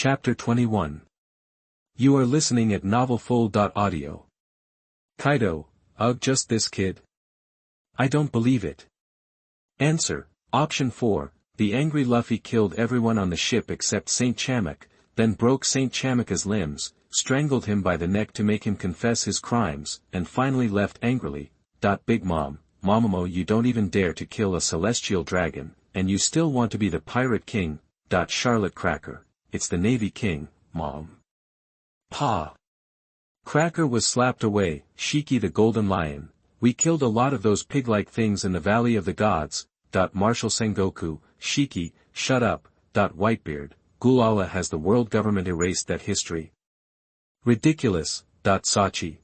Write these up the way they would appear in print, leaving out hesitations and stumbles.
Chapter 21. You are listening at novelfull.audio. Kaido, ugh, just this kid? I don't believe it. Answer, Option 4, the angry Luffy killed everyone on the ship except Saint Chamak, then broke Saint Chamaka's limbs, strangled him by the neck to make him confess his crimes, and finally left angrily. Big Mom, Momomo, you don't even dare to kill a celestial dragon, and you still want to be the pirate king. Charlotte Cracker, it's the Navy King, Mom. Pa. Cracker was slapped away. Shiki the Golden Lion, we killed a lot of those pig-like things in the Valley of the Gods. Marshal Sengoku, Shiki, shut up. Whitebeard, Gulala, has the world government erased that history? Ridiculous. Sachi.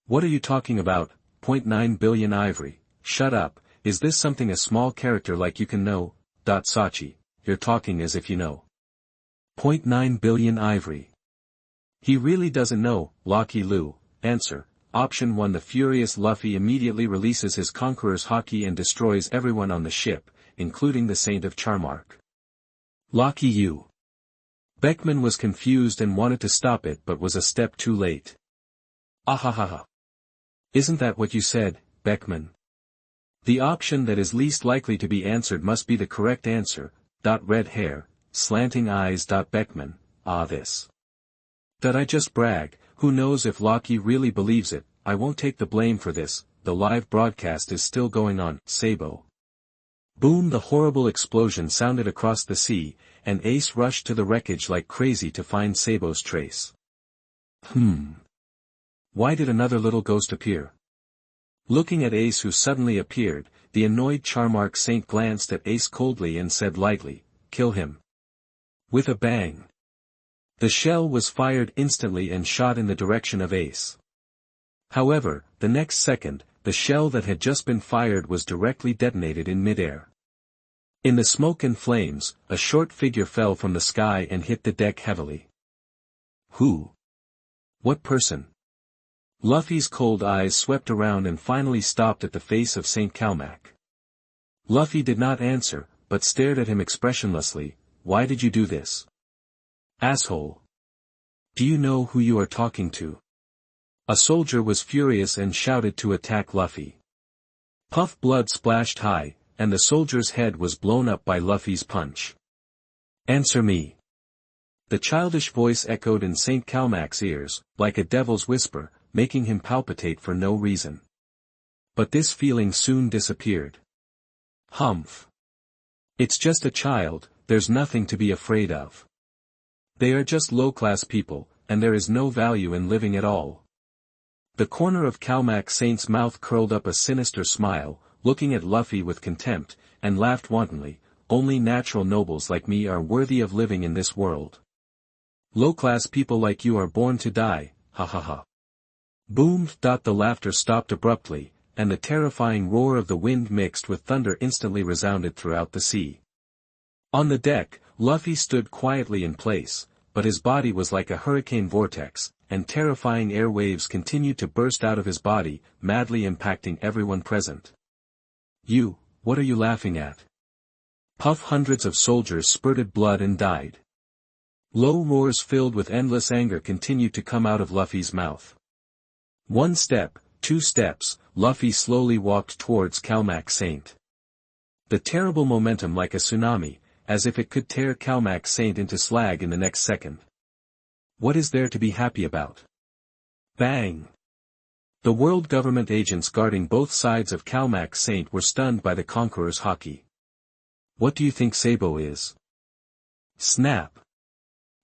What are you talking about? 0.9 billion ivory, shut up, is this something a small character like you can know? Sachi, you're talking as if you know. 0.9 billion ivory. He really doesn't know. Lucky Lu. Answer, Option 1, the furious Luffy immediately releases his Conqueror's Haki and destroys everyone on the ship, including the Saint of Charmark. Lucky you. Beckman was confused and wanted to stop it but was a step too late. Ahahaha. Isn't that what you said, Beckman? The option that is least likely to be answered must be the correct answer. Red hair, slanting eyes. Beckman, this. I just brag, who knows if Lucky really believes it. I won't take the blame for this, the live broadcast is still going on. Sabo. Boom, the horrible explosion sounded across the sea, and Ace rushed to the wreckage like crazy to find Sabo's trace. Why did another little ghost appear? Looking at Ace, who suddenly appeared, the annoyed Charmark Saint glanced at Ace coldly and said lightly, kill him. With a bang. The shell was fired instantly and shot in the direction of Ace. However, the next second, the shell that had just been fired was directly detonated in midair. In the smoke and flames, a short figure fell from the sky and hit the deck heavily. Who? What person? Luffy's cold eyes swept around and finally stopped at the face of Saint Calmac. Luffy did not answer, but stared at him expressionlessly. Why did you do this? Asshole. Do you know who you are talking to? A soldier was furious and shouted to attack Luffy. Puff blood splashed high, and the soldier's head was blown up by Luffy's punch. Answer me. The childish voice echoed in Saint Calmac's ears, like a devil's whisper, making him palpitate for no reason. But this feeling soon disappeared. Humph. It's just a child, there's nothing to be afraid of. They are just low-class people, and there is no value in living at all. The corner of Calmac Saint's mouth curled up a sinister smile, looking at Luffy with contempt, and laughed wantonly. Only natural nobles like me are worthy of living in this world. Low-class people like you are born to die, ha ha ha. Boom! The laughter stopped abruptly, and the terrifying roar of the wind mixed with thunder instantly resounded throughout the sea. On the deck, Luffy stood quietly in place, but his body was like a hurricane vortex, and terrifying air waves continued to burst out of his body, madly impacting everyone present. You, what are you laughing at? Puff, hundreds of soldiers spurted blood and died. Low roars filled with endless anger continued to come out of Luffy's mouth. 1 step, 2 steps, Luffy slowly walked towards Calmac Saint. The terrible momentum like a tsunami, as if it could tear Calmac Saint into slag in the next second. What is there to be happy about? Bang! The world government agents guarding both sides of Calmac Saint were stunned by the Conqueror's Haki. What do you think Sabo is? Snap!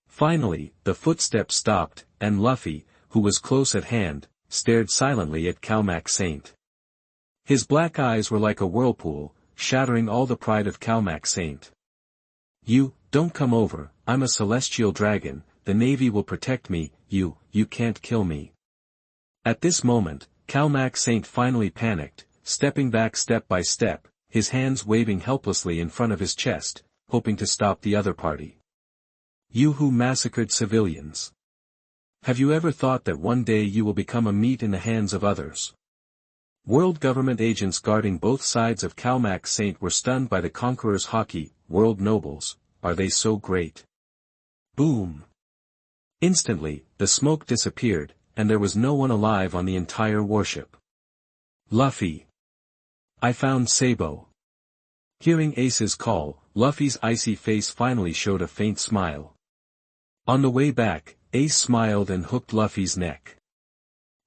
Finally, the footsteps stopped, and Luffy, who was close at hand, stared silently at Calmac Saint. His black eyes were like a whirlpool, shattering all the pride of Calmac Saint. You, don't come over, I'm a celestial dragon, the Navy will protect me, you can't kill me. At this moment, Calmac Saint finally panicked, stepping back step by step, his hands waving helplessly in front of his chest, hoping to stop the other party. You who massacred civilians. Have you ever thought that one day you will become a meat in the hands of others? World government agents guarding both sides of Calmac Saint were stunned by the Conqueror's Haki. World nobles, are they so great? Boom! Instantly, the smoke disappeared, and there was no one alive on the entire warship. Luffy! I found Sabo. Hearing Ace's call, Luffy's icy face finally showed a faint smile. On the way back, Ace smiled and hooked Luffy's neck.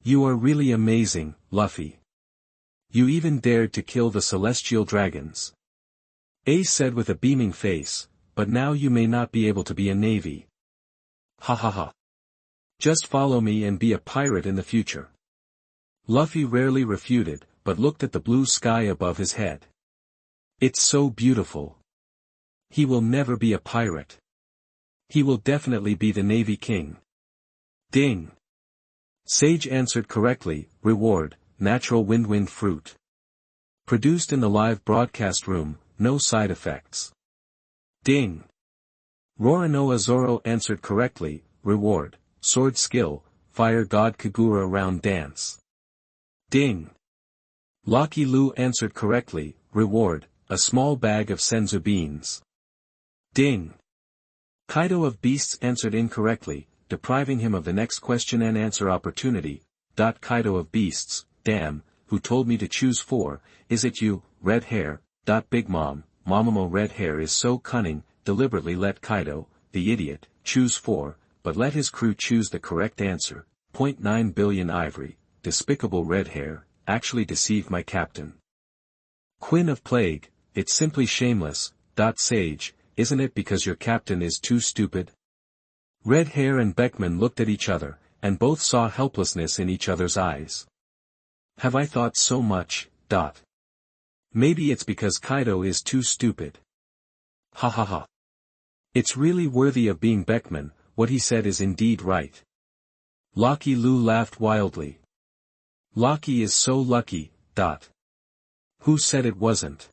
You are really amazing, Luffy. You even dared to kill the celestial dragons. Ace said with a beaming face, but now you may not be able to be a navy. Ha ha ha. Just follow me and be a pirate in the future. Luffy rarely refuted, but looked at the blue sky above his head. It's so beautiful. He will never be a pirate. He will definitely be the Navy King. Ding! Sage answered correctly, reward, natural wind fruit. Produced in the live broadcast room, no side effects. Ding! Roronoa Zoro answered correctly, reward, sword skill, fire god Kagura round dance. Ding! Lucky Lu answered correctly, reward, a small bag of senzu beans. Ding! Kaido of Beasts answered incorrectly, depriving him of the next question and answer opportunity. Kaido of Beasts, damn, who told me to choose 4, is it you, red hair? Big Mom, Momomo red hair is so cunning, deliberately let Kaido, the idiot, choose 4, but let his crew choose the correct answer. 0.9 billion ivory, despicable red hair, actually deceived my captain. Quinn of Plague, it's simply shameless. Sage, isn't it because your captain is too stupid? Red Hair and Beckman looked at each other, and both saw helplessness in each other's eyes. Have I thought so much? Maybe it's because Kaido is too stupid. Ha ha ha. It's really worthy of being Beckman, what he said is indeed right. Lucky Lu laughed wildly. Lucky is so lucky. Who said it wasn't?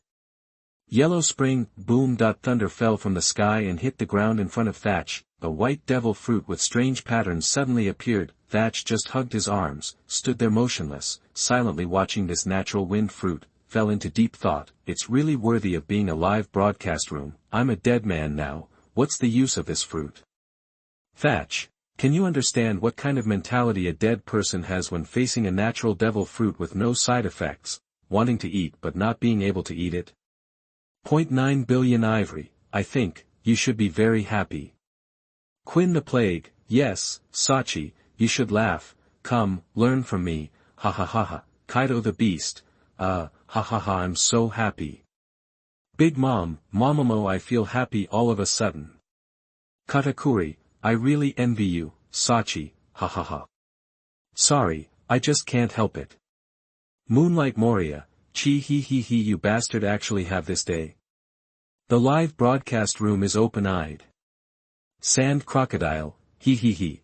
Yellow Spring, boom. Thunder fell from the sky and hit the ground in front of Thatch. A white devil fruit with strange patterns suddenly appeared. Thatch just hugged his arms, stood there motionless, silently watching this natural wind fruit, fell into deep thought. It's really worthy of being a live broadcast room. I'm a dead man now, what's the use of this fruit? Thatch, can you understand what kind of mentality a dead person has when facing a natural devil fruit with no side effects, wanting to eat but not being able to eat it? 0.9 billion ivory, I think, you should be very happy. Quinn the Plague, yes, Sachi, you should laugh, come, learn from me, ha ha ha ha. Kaido the Beast, ha ha ha, I'm so happy. Big Mom, Momomo, I feel happy all of a sudden. Katakuri, I really envy you, Sachi, ha ha ha. Sorry, I just can't help it. Moonlight Moria, chi he you bastard actually have this day. The live broadcast room is open-eyed. Sand Crocodile, he.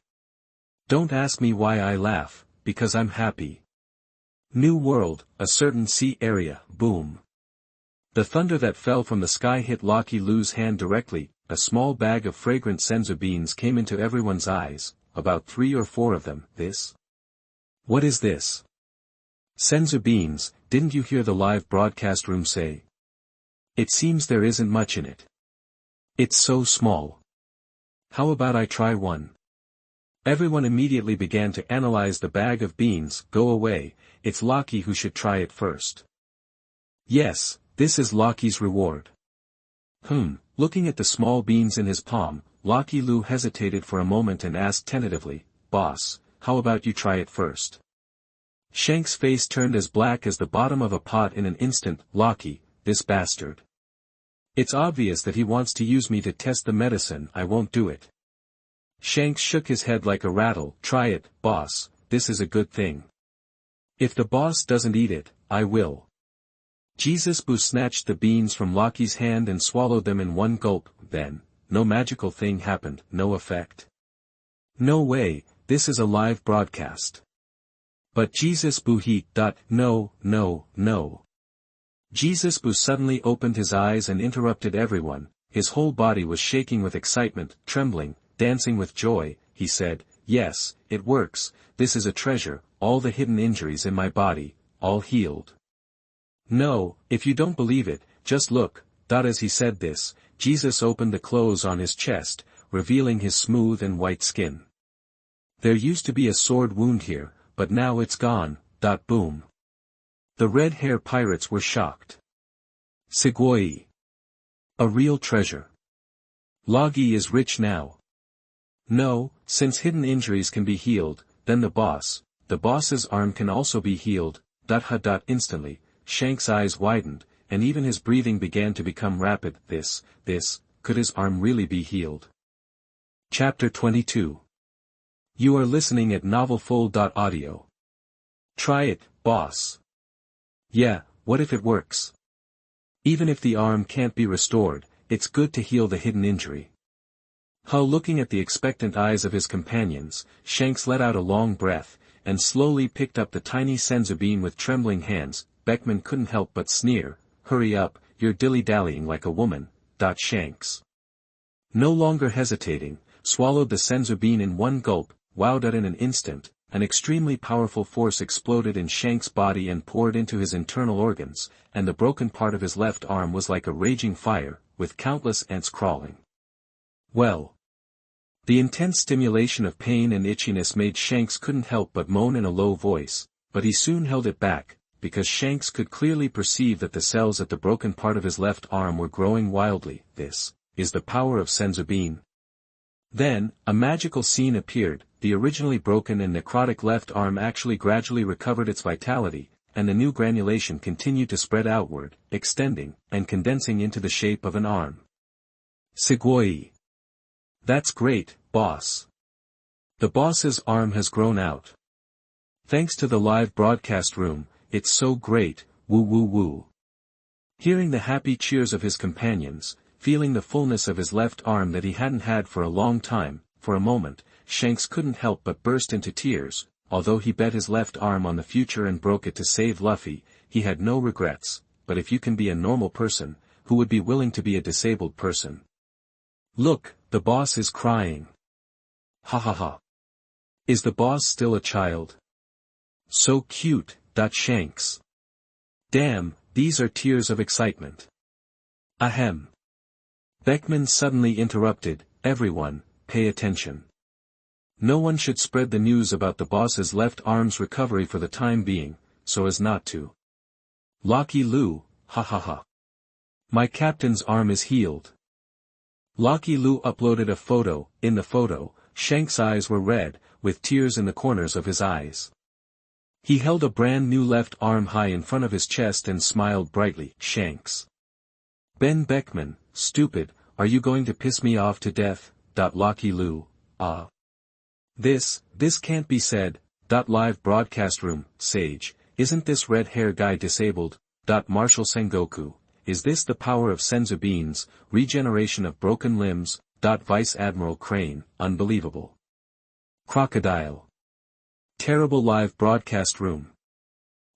Don't ask me why I laugh, because I'm happy. New World, a certain sea area, boom. The thunder that fell from the sky hit Lucky Lu's hand directly. A small bag of fragrant senzu beans came into everyone's eyes, about 3 or 4 of them. This? What is this? Senzu beans, didn't you hear the live broadcast room say? It seems there isn't much in it. It's so small. How about I try one? Everyone immediately began to analyze the bag of beans. Go away, it's Lucky who should try it first. Yes, this is Lucky's reward. Looking at the small beans in his palm, Lucky Lu hesitated for a moment and asked tentatively, Boss, how about you try it first? Shanks' face turned as black as the bottom of a pot in an instant. Lucky, this bastard. It's obvious that he wants to use me to test the medicine. I won't do it. Shanks shook his head like a rattle. Try it, boss, this is a good thing. If the boss doesn't eat it, I will. Jesus Boo snatched the beans from Lucky's hand and swallowed them in one gulp. Then, no magical thing happened, no effect. No way, this is a live broadcast. But Jesus Boo no. Jesus Boo suddenly opened his eyes and interrupted everyone. His whole body was shaking with excitement, trembling, dancing with joy. He said, yes, it works, this is a treasure, all the hidden injuries in my body, all healed. No, if you don't believe it, just look. As he said this, Jesus opened the clothes on his chest, revealing his smooth and white skin. There used to be a sword wound here, but now it's gone. Boom. The red-hair pirates were shocked. Sugoi. A real treasure. Logi is rich now. No, since hidden injuries can be healed, then the boss's arm can also be healed. Instantly, Shanks' eyes widened, and even his breathing began to become rapid. Could his arm really be healed? Chapter 22. You are listening at novelfull.audio. Try it, boss. Yeah, what if it works? Even if the arm can't be restored, it's good to heal the hidden injury. Looking at the expectant eyes of his companions, Shanks let out a long breath, and slowly picked up the tiny senzu with trembling hands. Beckman couldn't help but sneer, "Hurry up, you're dilly-dallying like a woman." Shanks, no longer hesitating, swallowed the senzu in one gulp. Wowed at in an instant, an extremely powerful force exploded in Shanks' body and poured into his internal organs, and the broken part of his left arm was like a raging fire, with countless ants crawling. Well. The intense stimulation of pain and itchiness made Shanks couldn't help but moan in a low voice, but he soon held it back, because Shanks could clearly perceive that the cells at the broken part of his left arm were growing wildly. This is the power of senzu. Then, a magical scene appeared. The originally broken and necrotic left arm actually gradually recovered its vitality, and the new granulation continued to spread outward, extending, and condensing into the shape of an arm. Sugoi. That's great, boss. The boss's arm has grown out. Thanks to the live broadcast room, it's so great, woo woo woo. Hearing the happy cheers of his companions, feeling the fullness of his left arm that he hadn't had for a long time, for a moment, Shanks couldn't help but burst into tears. Although he bet his left arm on the future and broke it to save Luffy, he had no regrets. But if you can be a normal person, who would be willing to be a disabled person? Look, the boss is crying. Ha ha ha. Is the boss still a child? So cute. Shanks. Damn, these are tears of excitement. Ahem. Beckman suddenly interrupted, "Everyone, pay attention. No one should spread the news about the boss's left arm's recovery for the time being, so as not to. Lucky Lu, ha ha ha. My captain's arm is healed." Lucky Lu uploaded a photo. In the photo, Shanks' eyes were red, with tears in the corners of his eyes. He held a brand new left arm high in front of his chest and smiled brightly. Shanks. Ben Beckman, stupid, are you going to piss me off to death? Lucky Lu, This can't be said. Live broadcast room, Sage, isn't this red hair guy disabled? Marshal Sengoku, is this the power of senzu regeneration of broken limbs? Vice Admiral Crane, unbelievable. Crocodile. Terrible live broadcast room.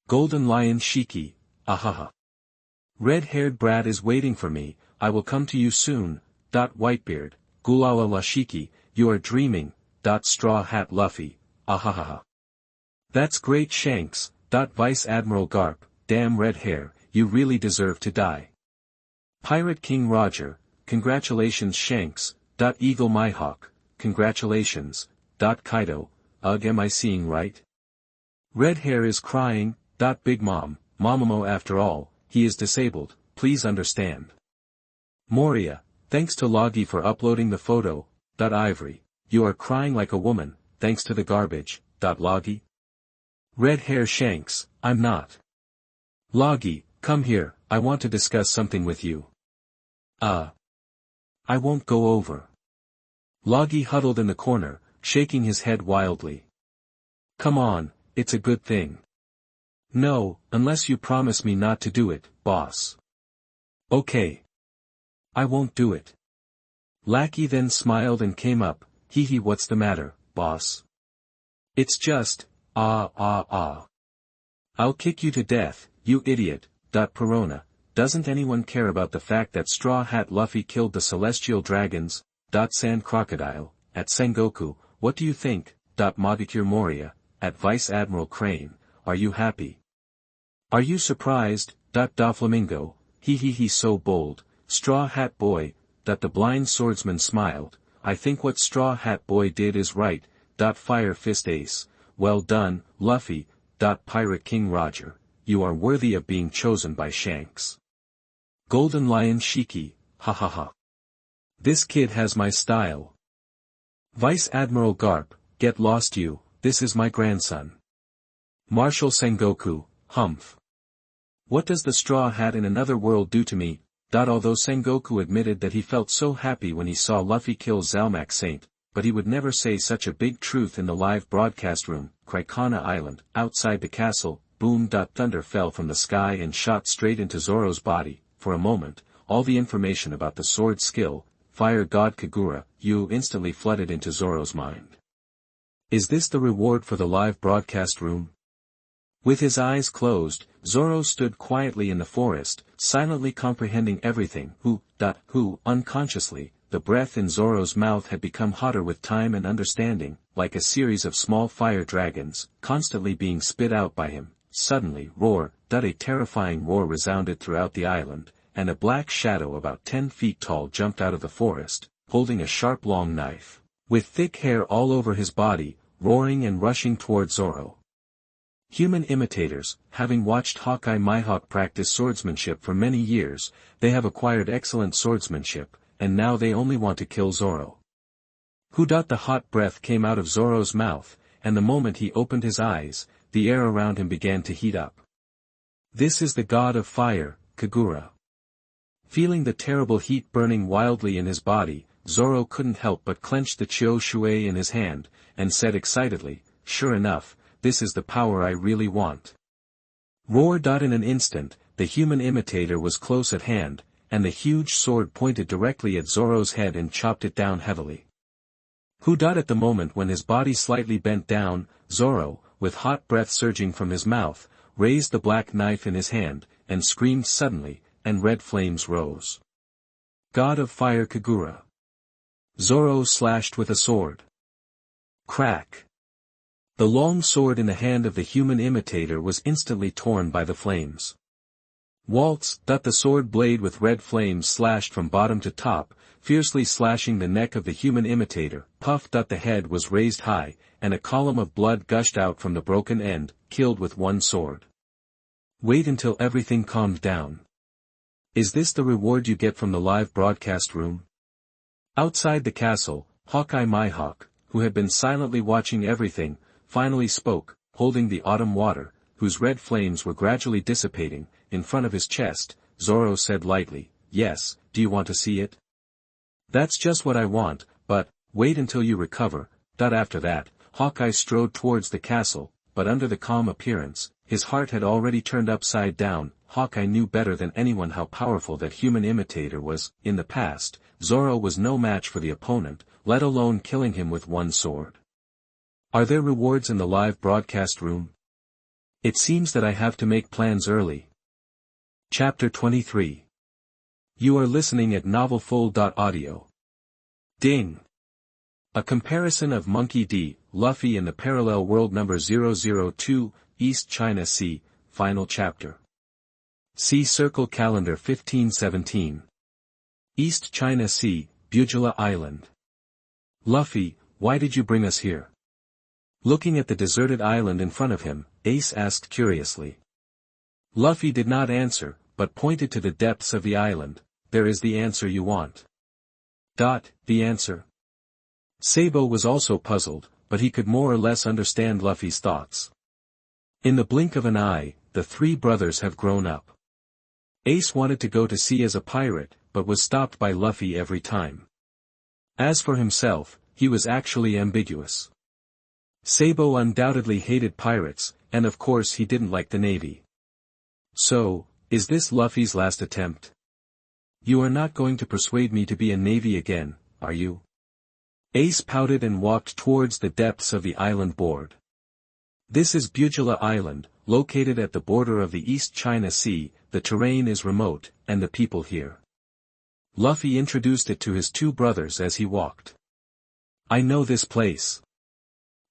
Golden Lion Shiki, ahaha. Red-haired brat is waiting for me, I will come to you soon. Whitebeard, Gulala la Shiki, you are dreaming. Straw Hat Luffy, ahahaha. That's great Shanks. Vice Admiral Garp, damn red hair, you really deserve to die. Pirate King Roger, congratulations Shanks. Eagle Myhawk, congratulations. Kaido, ugh, am I seeing right? Red hair is crying. Big Mom, Momomo, after all, he is disabled, please understand. Moria, thanks to Logi for uploading the photo. Ivory, you are crying like a woman, thanks to the garbage. Logi. Red hair Shanks, I'm not. Logi, come here, I want to discuss something with you. I won't go over. Logi huddled in the corner, shaking his head wildly. Come on, it's a good thing. No, unless you promise me not to do it, boss. Okay. I won't do it. Lackey then smiled and came up. Hee, what's the matter, boss? It's just, I'll kick you to death, you idiot. Perona, doesn't anyone care about the fact that Straw Hat Luffy killed the celestial dragons? Sand Crocodile, at Sengoku, what do you think? Magakure Moria, at Vice Admiral Crane, are you happy? Are you surprised? Doflamingo, he so bold. Straw Hat Boy, the blind swordsman smiled, I think what Straw Hat Boy did is right. Fire Fist Ace, well done, Luffy. Pirate King Roger, you are worthy of being chosen by Shanks. Golden Lion Shiki, ha ha ha. This kid has my style. Vice Admiral Garp, get lost you, this is my grandson. Marshal Sengoku, humph. What does the Straw Hat in another world do to me? Although Sengoku admitted that he felt so happy when he saw Luffy kill Zalmak Saint, but he would never say such a big truth in the live broadcast room. Kraikana Island, outside the castle, boom. Thunder fell from the sky and shot straight into Zoro's body. For a moment, all the information about the sword skill, Fire God Kagura, instantly flooded into Zoro's mind. Is this the reward for the live broadcast room? With his eyes closed, Zoro stood quietly in the forest, silently comprehending everything. Unconsciously, the breath in Zoro's mouth had become hotter with time and understanding, like a series of small fire dragons, constantly being spit out by him. Suddenly, roar. A terrifying roar resounded throughout the island, and a black shadow about 10 feet tall jumped out of the forest, holding a sharp long knife, with thick hair all over his body, roaring and rushing toward Zoro. Human imitators, having watched Hawkeye Mihawk practice swordsmanship for many years, they have acquired excellent swordsmanship, and now they only want to kill Zoro. The hot breath came out of Zoro's mouth, and the moment he opened his eyes, the air around him began to heat up. This is the god of fire, Kagura. Feeling the terrible heat burning wildly in his body, Zoro couldn't help but clench the Chiou Shui in his hand, and said excitedly, sure enough, this is the power I really want. Roar. In an instant, the human imitator was close at hand, and the huge sword pointed directly at Zoro's head and chopped it down heavily. At the moment when his body slightly bent down, Zoro, with hot breath surging from his mouth, raised the black knife in his hand, and screamed suddenly, and red flames rose. God of Fire Kagura. Zoro slashed with a sword. Crack. The long sword in the hand of the human imitator was instantly torn by the flames. Waltz. The sword blade with red flames slashed from bottom to top, fiercely slashing the neck of the human imitator. Puff. The head was raised high, and a column of blood gushed out from the broken end, killed with one sword. Wait until everything calmed down. Is this the reward you get from the live broadcast room? Outside the castle, Hawkeye Mihawk, who had been silently watching everything, finally spoke, holding the autumn water, whose red flames were gradually dissipating, in front of his chest. Zoro said lightly, yes, do you want to see it? That's just what I want, but, wait until you recover. After that, Hawkeye strode towards the castle, but under the calm appearance, his heart had already turned upside down. Hawkeye knew better than anyone how powerful that human imitator was. In the past, Zoro was no match for the opponent, let alone killing him with one sword. Are there rewards in the live broadcast room? It seems that I have to make plans early. Chapter 23. You are listening at novelfull.audio. Ding. A comparison of Monkey D. Luffy in the parallel world number 002, East China Sea, final chapter. See Circle Calendar 1517. East China Sea, Bugula Island. Luffy, why did you bring us here? Looking at the deserted island in front of him, Ace asked curiously. Luffy did not answer, but pointed to the depths of the island. There is the answer you want. The answer? Sabo was also puzzled, but he could more or less understand Luffy's thoughts. In the blink of an eye, the three brothers have grown up. Ace wanted to go to sea as a pirate, but was stopped by Luffy every time. As for himself, he was actually ambiguous. Sabo undoubtedly hated pirates, and of course he didn't like the Navy. So, is this Luffy's last attempt? You are not going to persuade me to be a Navy again, are you? Ace pouted and walked towards the depths of the island board. This is Bugula Island, located at the border of the East China Sea. The terrain is remote, and the people here. Luffy introduced it to his two brothers as he walked. I know this place.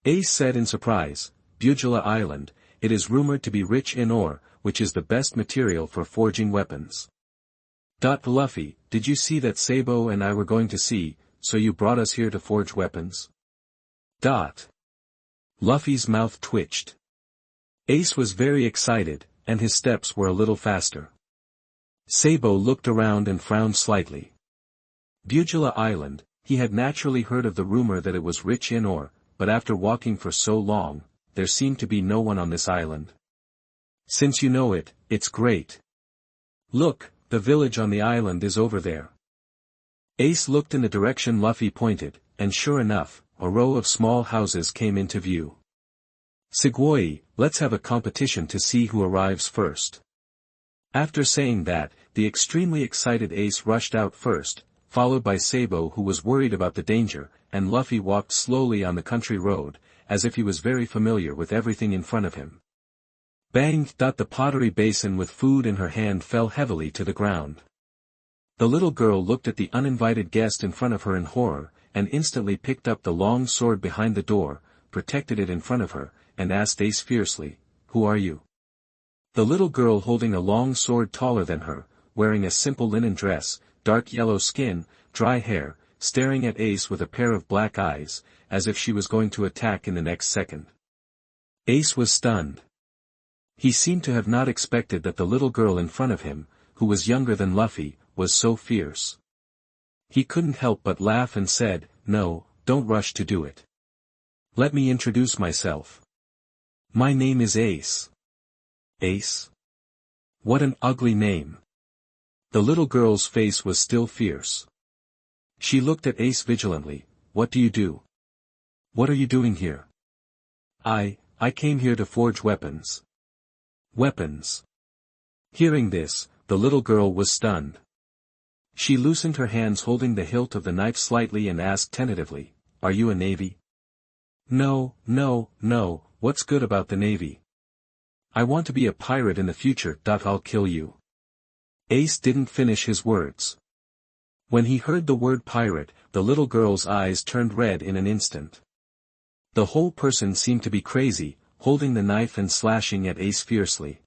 Ace said in surprise, Bugula Island, it is rumored to be rich in ore, which is the best material for forging weapons. Luffy, did you see that Sabo and I were going to sea? so you brought us here to forge weapons? Luffy's mouth twitched. Ace was very excited, and his steps were a little faster. Sabo looked around and frowned slightly. Bugula Island, he had naturally heard of the rumor that it was rich in ore, but after walking for so long, there seemed to be no one on this island. Since you know it, it's great. Look, the village on the island is over there. Ace looked in the direction Luffy pointed, and sure enough, a row of small houses came into view. Sugoi, let's have a competition to see who arrives first. After saying that, the extremely excited Ace rushed out first, followed by Sabo who was worried about the danger, and Luffy walked slowly on the country road, as if he was very familiar with everything in front of him. Bang! The pottery basin with food in her hand fell heavily to the ground. The little girl looked at the uninvited guest in front of her in horror, and instantly picked up the long sword behind the door, protected it in front of her, and asked Ace fiercely, "Who are you?" The little girl holding a long sword taller than her, wearing a simple linen dress, dark yellow skin, dry hair, staring at Ace with a pair of black eyes, as if she was going to attack in the next second. Ace was stunned. He seemed to have not expected that the little girl in front of him, who was younger than Luffy, was so fierce. He couldn't help but laugh and said, "No, don't rush to do it. Let me introduce myself. My name is Ace." Ace? What an ugly name. The little girl's face was still fierce. She looked at Ace vigilantly. "What do you do? What are you doing here?" I came here to forge weapons." "Weapons?" Hearing this, the little girl was stunned. She loosened her hands holding the hilt of the knife slightly and asked tentatively, "Are you a navy?" No, what's good about the navy? I want to be a pirate in the future. I'll kill you." Ace didn't finish his words. When he heard the word pirate, the little girl's eyes turned red in an instant. The whole person seemed to be crazy, holding the knife and slashing at Ace fiercely.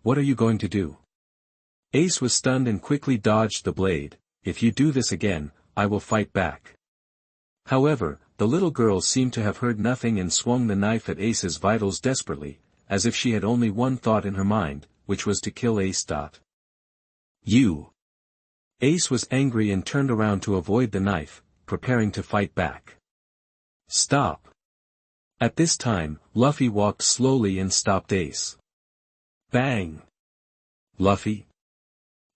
What are you going to do?" Ace was stunned and quickly dodged the blade. "If you do this again, I will fight back." However, the little girl seemed to have heard nothing and swung the knife at Ace's vitals desperately, as if she had only one thought in her mind, which was to kill Ace. "You!" Ace was angry and turned around to avoid the knife, preparing to fight back. "Stop!" At this time, Luffy walked slowly and stopped Ace. Bang! "Luffy!"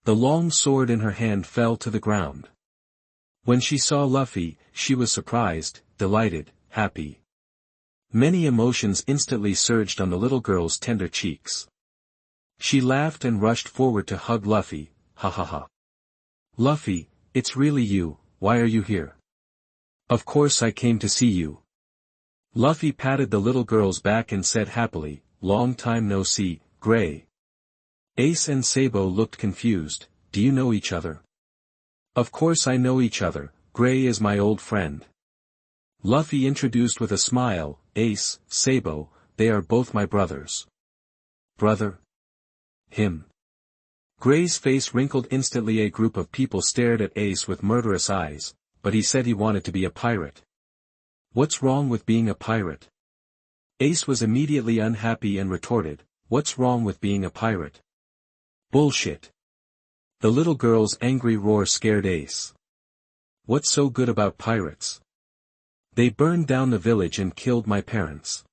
The long sword in her hand fell to the ground. When she saw Luffy, she was surprised, delighted, happy. Many emotions instantly surged on the little girl's tender cheeks. She laughed and rushed forward to hug Luffy. "Ha ha ha. Luffy, it's really you. Why are you here?" "Of course I came to see you." Luffy patted the little girl's back and said happily, "Long time no see, Gray." Ace and Sabo looked confused. "Do you know each other?" "Of course I know each other. Gray is my old friend." Luffy introduced with a smile, "Ace, Sabo, they are both my brothers." "Brother? Him?" Gray's face wrinkled instantly. A group of people stared at Ace with murderous eyes, but he said he wanted to be a pirate. "What's wrong with being a pirate?" Ace was immediately unhappy and retorted, "What's wrong with being a pirate?" "Bullshit." The little girl's angry roar scared Ace. "What's so good about pirates? They burned down the village and killed my parents."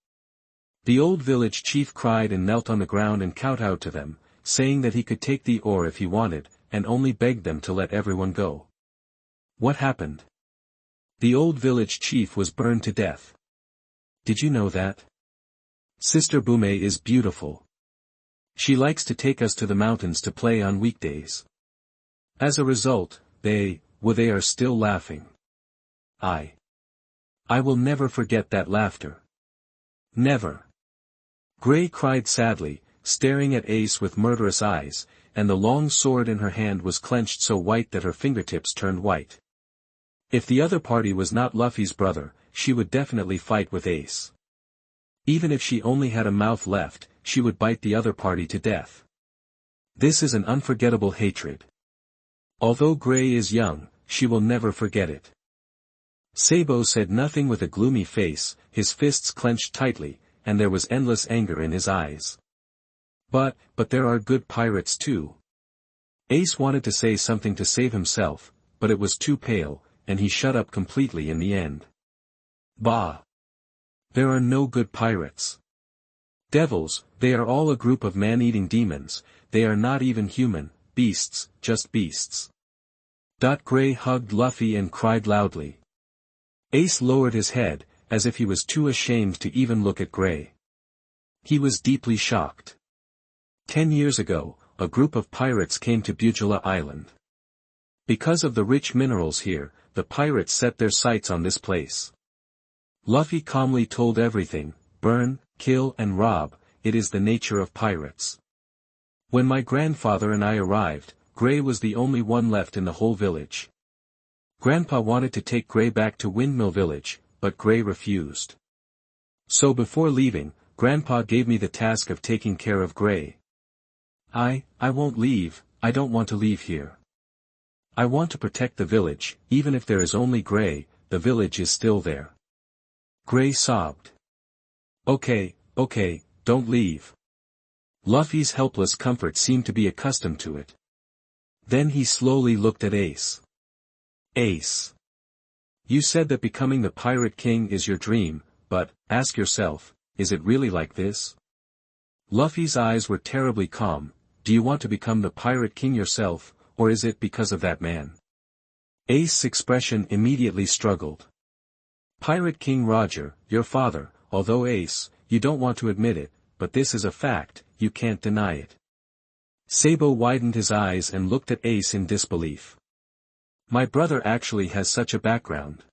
The old village chief cried and knelt on the ground and kowtowed to them, saying that he could take the ore if he wanted, and only begged them to let everyone go. "What happened?" "The old village chief was burned to death." "Did you know that? Sister Bume is beautiful. She likes to take us to the mountains to play on weekdays. As a result, they are still laughing. I will never forget that laughter. Never." Gray cried sadly, staring at Ace with murderous eyes, and the long sword in her hand was clenched so white that her fingertips turned white. If the other party was not Luffy's brother, she would definitely fight with Ace. Even if she only had a mouth left, she would bite the other party to death. This is an unforgettable hatred. Although Gray is young, she will never forget it. Sabo said nothing with a gloomy face, his fists clenched tightly, and there was endless anger in his eyes. But there are good pirates too. Ace wanted to say something to save himself, but it was too pale, and he shut up completely in the end. Bah! There are no good pirates. Devils, they are all a group of man-eating demons, they are not even human, beasts, just beasts. Gray hugged Luffy and cried loudly. Ace lowered his head, as if he was too ashamed to even look at Gray. He was deeply shocked. 10 years ago, a group of pirates came to Bugula Island. Because of the rich minerals here, the pirates set their sights on this place. Luffy calmly told everything, burn, kill and rob, it is the nature of pirates. When my grandfather and I arrived, Gray was the only one left in the whole village. Grandpa wanted to take Gray back to Windmill Village, but Gray refused. So before leaving, Grandpa gave me the task of taking care of Gray. I won't leave, I don't want to leave here. I want to protect the village, even if there is only Gray, the village is still there. Gray sobbed. Okay, don't leave. Luffy's helpless comfort seemed to be accustomed to it. Then he slowly looked at Ace. Ace. You said that becoming the Pirate King is your dream, but, ask yourself, is it really like this? Luffy's eyes were terribly calm. Do you want to become the Pirate King yourself, or is it because of that man? Ace's expression immediately struggled. Pirate King Roger, your father, although Ace, you don't want to admit it, but this is a fact, you can't deny it. Sabo widened his eyes and looked at Ace in disbelief. My brother actually has such a background.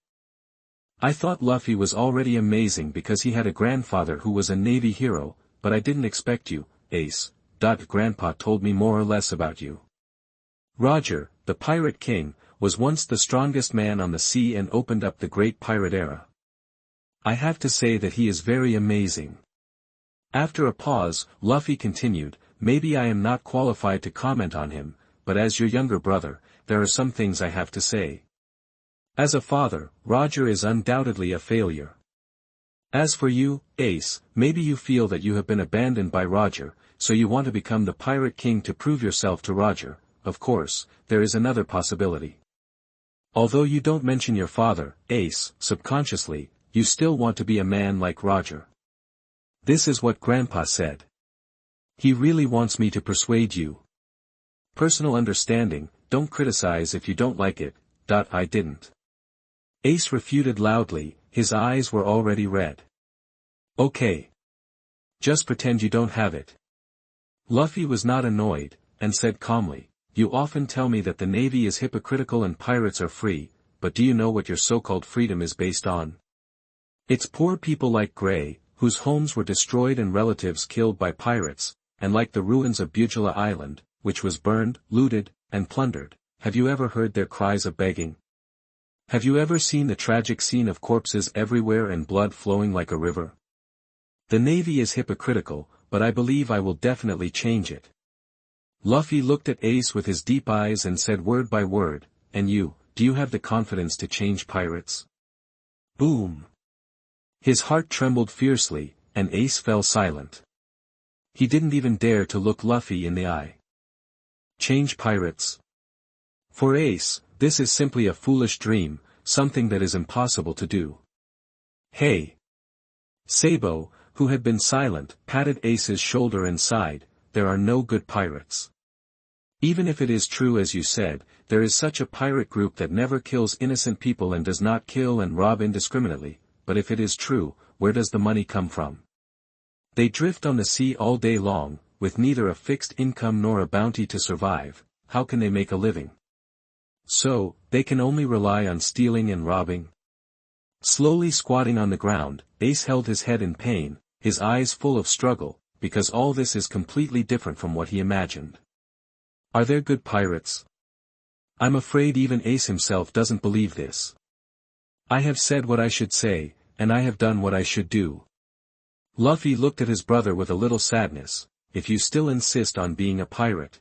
I thought Luffy was already amazing because he had a grandfather who was a Navy hero, but I didn't expect you, Ace. Grandpa told me more or less about you. Roger, the Pirate King, was once the strongest man on the sea and opened up the Great Pirate Era. I have to say that he is very amazing. After a pause, Luffy continued, maybe I am not qualified to comment on him, but as your younger brother, there are some things I have to say. As a father, Roger is undoubtedly a failure. As for you, Ace, maybe you feel that you have been abandoned by Roger, so you want to become the Pirate King to prove yourself to Roger. Of course, there is another possibility. Although you don't mention your father, Ace, subconsciously, you still want to be a man like Roger. This is what Grandpa said. He really wants me to persuade you. Personal understanding, don't criticize if you don't like it. I didn't. Ace refuted loudly, his eyes were already red. Okay. Just pretend you don't have it. Luffy was not annoyed, and said calmly, you often tell me that the Navy is hypocritical and pirates are free, but do you know what your so-called freedom is based on? It's poor people like Gray, whose homes were destroyed and relatives killed by pirates, and like the ruins of Bugula Island, which was burned, looted, and plundered. Have you ever heard their cries of begging? Have you ever seen the tragic scene of corpses everywhere and blood flowing like a river? The Navy is hypocritical, but I believe I will definitely change it. Luffy looked at Ace with his deep eyes and said word by word, and you, do you have the confidence to change pirates? Boom! His heart trembled fiercely, and Ace fell silent. He didn't even dare to look Luffy in the eye. Change pirates? For Ace, this is simply a foolish dream, something that is impossible to do. Hey! Sabo, who had been silent, patted Ace's shoulder and sighed, there are no good pirates. Even if it is true as you said, there is such a pirate group that never kills innocent people and does not kill and rob indiscriminately, but if it is true, where does the money come from? They drift on the sea all day long, with neither a fixed income nor a bounty to survive. How can they make a living? So, they can only rely on stealing and robbing. Slowly squatting on the ground, Ace held his head in pain, his eyes full of struggle, because all this is completely different from what he imagined. Are there good pirates? I'm afraid even Ace himself doesn't believe this. I have said what I should say, and I have done what I should do. Luffy looked at his brother with a little sadness, if you still insist on being a pirate.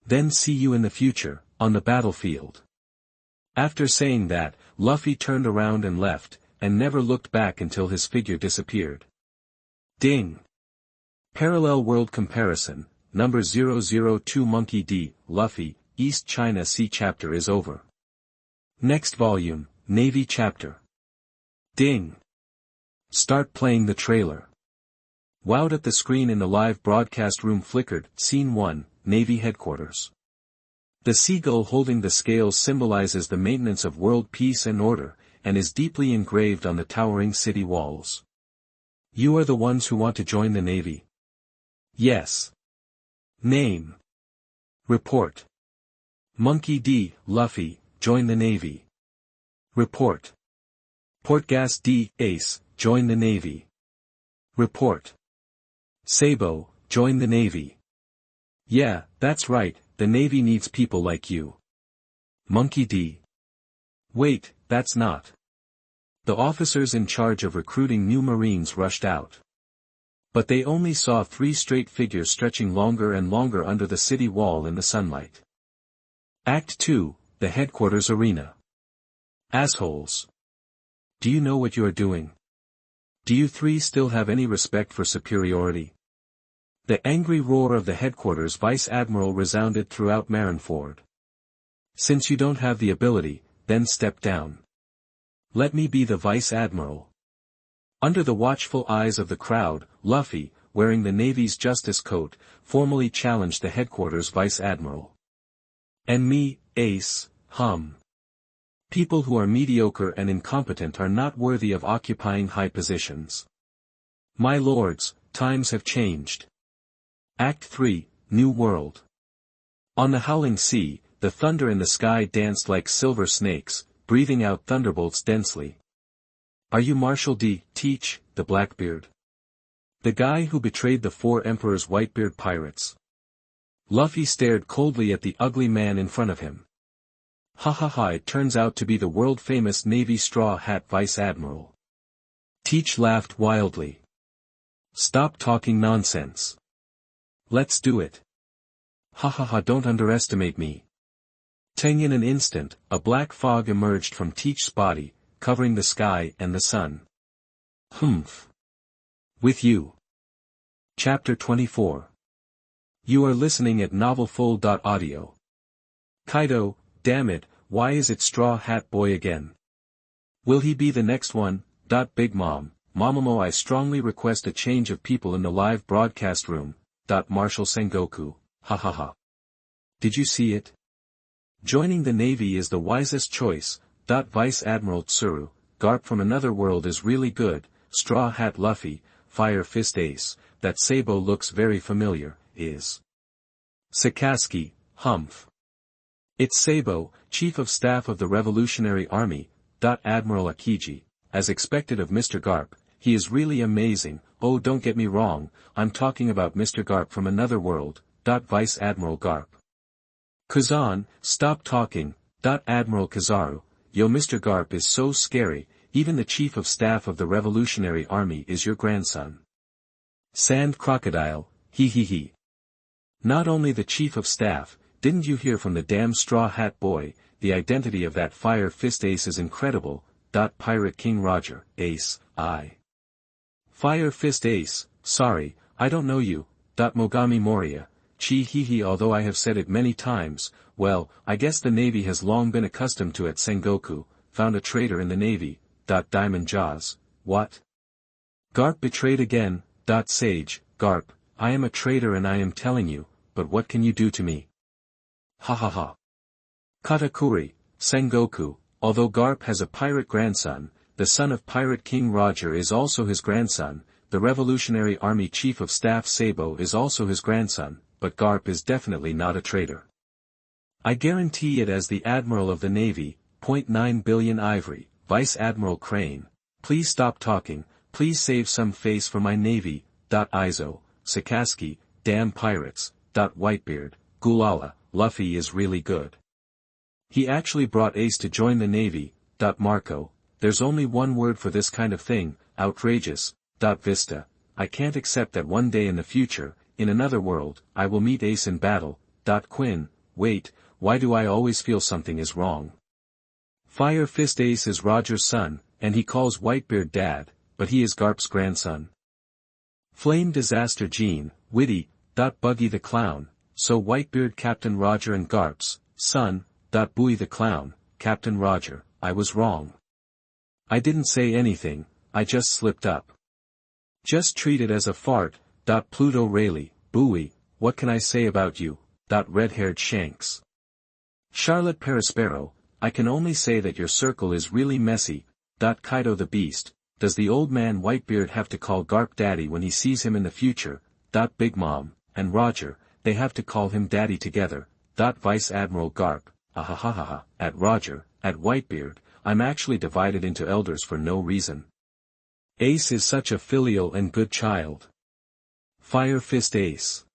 Then see you in the future, on the battlefield. After saying that, Luffy turned around and left, and never looked back until his figure disappeared. Ding! Parallel World Comparison, number 002 Monkey D, Luffy, East China Sea chapter is over. Next volume, Navy chapter. Ding! Start playing the trailer. Wowed at the screen in the live broadcast room flickered, Scene 1, Navy Headquarters. The seagull holding the scales symbolizes the maintenance of world peace and order, and is deeply engraved on the towering city walls. You are the ones who want to join the Navy? Yes. Name. Report. Monkey D, Luffy, join the Navy. Report. Portgas D, Ace, join the Navy. Report. Sabo, join the Navy. Yeah, that's right, the Navy needs people like you. Monkey D. Wait, that's not. The officers in charge of recruiting new Marines rushed out. But they only saw 3 straight figures stretching longer and longer under the city wall in the sunlight. Act 2, the headquarters arena. Assholes. Do you know what you are doing? Do you 3 still have any respect for superiority? The angry roar of the headquarters vice admiral resounded throughout Marineford. Since you don't have the ability, then step down. Let me be the vice admiral. Under the watchful eyes of the crowd, Luffy, wearing the Navy's justice coat, formally challenged the headquarters vice admiral. And me, Ace, hum. People who are mediocre and incompetent are not worthy of occupying high positions. My lords, times have changed. Act 3, New World. On the howling sea, the thunder in the sky danced like silver snakes, breathing out thunderbolts densely. Are you Marshal D. Teach, the Blackbeard? The guy who betrayed the Four Emperors Whitebeard pirates? Luffy stared coldly at the ugly man in front of him. Ha ha ha, it turns out to be the world-famous Navy Straw Hat Vice Admiral. Teach laughed wildly. Stop talking nonsense. Let's do it. Ha ha ha, don't underestimate me. Tang in an instant, a black fog emerged from Teach's body, covering the sky and the sun. Humph. With you. Chapter 24. You are listening at novelfull.audio. Kaido, damn it, why is it Straw Hat Boy again? Will he be the next one? Big Mom, Momomo, I strongly request a change of people in the live broadcast room. Marshal Sengoku, ha ha ha. Did you see it? Joining the Navy is the wisest choice. Vice Admiral Tsuru, Garp from another world is really good. Straw Hat Luffy, Fire Fist Ace, that Sabo looks very familiar, is. Sakaski, humph. It's Sabo, Chief of Staff of the Revolutionary Army. Admiral Akiji, as expected of Mr. Garp, he is really amazing. Oh, don't get me wrong, I'm talking about Mr. Garp from another world. Vice Admiral Garp. Kazan, stop talking. Admiral Kizaru, yo, Mr. Garp is so scary, even the Chief of Staff of the Revolutionary Army is your grandson. Sand Crocodile, hee hee hee. Not only the Chief of Staff, didn't you hear from the damn Straw Hat Boy, the identity of that Fire Fist Ace is incredible. Pirate King Roger, Ace, I. Fire Fist Ace, sorry, I don't know you. Mogami Moria, chi hee hee, although I have said it many times, well, I guess the Navy has long been accustomed to it. Sengoku, found a traitor in the Navy. Diamond Jaws, what? Garp betrayed again. Sage, Garp, I am a traitor and I am telling you, but what can you do to me? Ha ha ha. Katakuri, Sengoku, although Garp has a pirate grandson, the son of Pirate King Roger is also his grandson, the Revolutionary Army Chief of Staff Sabo is also his grandson, but Garp is definitely not a traitor. I guarantee it as the Admiral of the Navy. 0.9 billion Ivory, Vice Admiral Crane, please stop talking, please save some face for my Navy. Izo, Sakaski, damn pirates. Whitebeard, Gulala, Luffy is really good. He actually brought Ace to join the Navy. Marco, there's only one word for this kind of thing, outrageous. Vista, I can't accept that one day in the future, in another world, I will meet Ace in battle. Quinn, wait, why do I always feel something is wrong? Fire Fist Ace is Roger's son, and he calls Whitebeard dad, but he is Garp's grandson. Flame Disaster Gene, witty, Buggy the clown, so Whitebeard Captain Roger and Garp's son, Buoy the clown, Captain Roger, I was wrong. I didn't say anything, I just slipped up. Just treat it as a fart, Pluto Rayleigh, Buoy, what can I say about you, red-haired Shanks. Charlotte Perispero, I can only say that your circle is really messy, Kaido the Beast, does the old man Whitebeard have to call Garp daddy when he sees him in the future, Big Mom, and Roger, they have to call him daddy together, Vice Admiral Garp, ahahaha, at Roger, at Whitebeard, I'm actually divided into elders for no reason. Ace is such a filial and good child. Fire Fist Ace.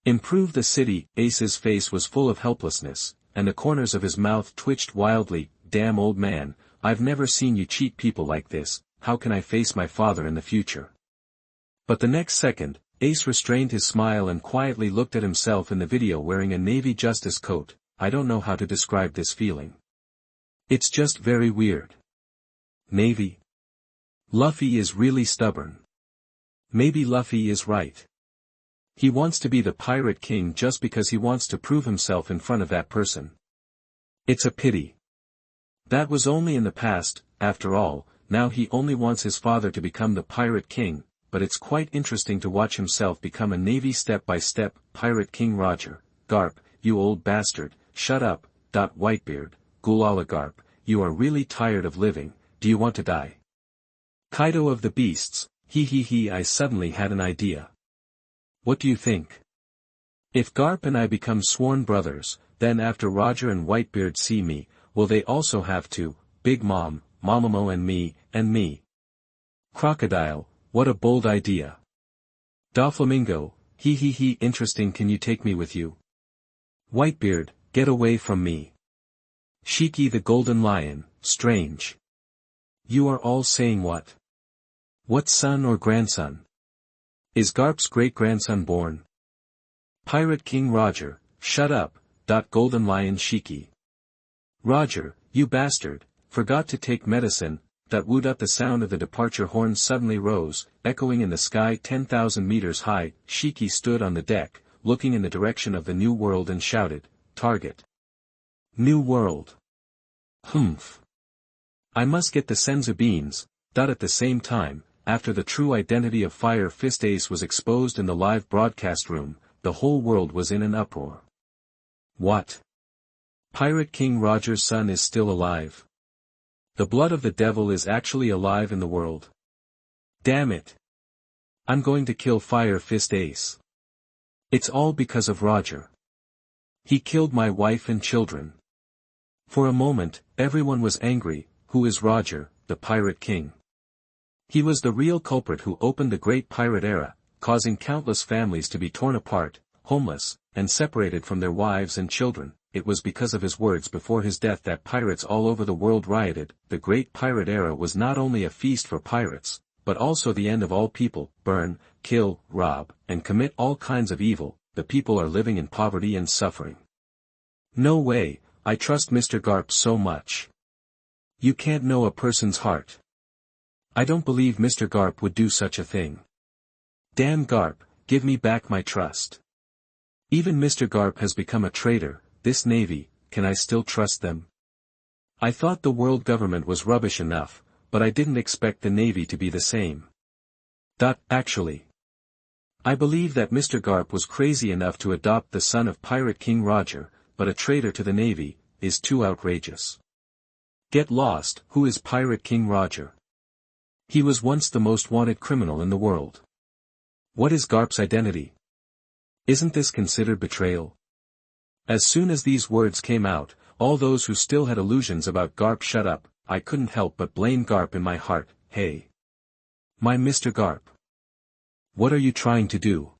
Improve the city, Ace's face was full of helplessness, and the corners of his mouth twitched wildly, damn old man, I've never seen you cheat people like this, how can I face my father in the future? But the next second, Ace restrained his smile and quietly looked at himself in the video wearing a Navy Justice coat. I don't know how to describe this feeling. It's just very weird. Navy. Luffy is really stubborn. Maybe Luffy is right. He wants to be the Pirate King just because he wants to prove himself in front of that person. It's a pity. That was only in the past, after all, now he only wants his father to become the Pirate King, but it's quite interesting to watch himself become a Navy step-by-step, Pirate King Roger. Garp, you old bastard, shut up, Whitebeard, Gulala Garp, you are really tired of living, do you want to die? Kaido of the Beasts, I suddenly had an idea. What do you think? If Garp and I become sworn brothers, then after Roger and Whitebeard see me, will they also have to, Big Mom, Mamamo and me? Crocodile, what a bold idea. Doflamingo, interesting, can you take me with you? Whitebeard, get away from me. Shiki the Golden Lion, strange. You are all saying what? What son or grandson? Is Garp's great-grandson born? Pirate King Roger, shut up, Golden Lion Shiki. Roger, you bastard, forgot to take medicine, the sound of the departure horn suddenly rose, echoing in the sky 10,000 meters high. Shiki stood on the deck, looking in the direction of the New World and shouted, target. New World. Humph. I must get the senzu beans, at the same time, after the true identity of Fire Fist Ace was exposed in the live broadcast room, the whole world was in an uproar. What? Pirate King Roger's son is still alive. The blood of the devil is actually alive in the world. Damn it. I'm going to kill Fire Fist Ace. It's all because of Roger. He killed my wife and children. For a moment, everyone was angry. Who is Roger, the Pirate King? He was the real culprit who opened the Great Pirate Era, causing countless families to be torn apart, homeless, and separated from their wives and children. It was because of his words before his death that pirates all over the world rioted. The Great Pirate Era was not only a feast for pirates, but also the end of all people, burn, kill, rob, and commit all kinds of evil. The people are living in poverty and suffering. No way, I trust Mr. Garp so much. You can't know a person's heart. I don't believe Mr. Garp would do such a thing. Damn Garp, give me back my trust. Even Mr. Garp has become a traitor. This Navy, can I still trust them? I thought the world government was rubbish enough, but I didn't expect the Navy to be the same. Actually. I believe that Mr. Garp was crazy enough to adopt the son of Pirate King Roger, but a traitor to the Navy, is too outrageous. Get lost, who is Pirate King Roger? He was once the most wanted criminal in the world. What is Garp's identity? Isn't this considered betrayal? As soon as these words came out, all those who still had illusions about Garp shut up. I couldn't help but blame Garp in my heart. Hey. My Mr. Garp. What are you trying to do?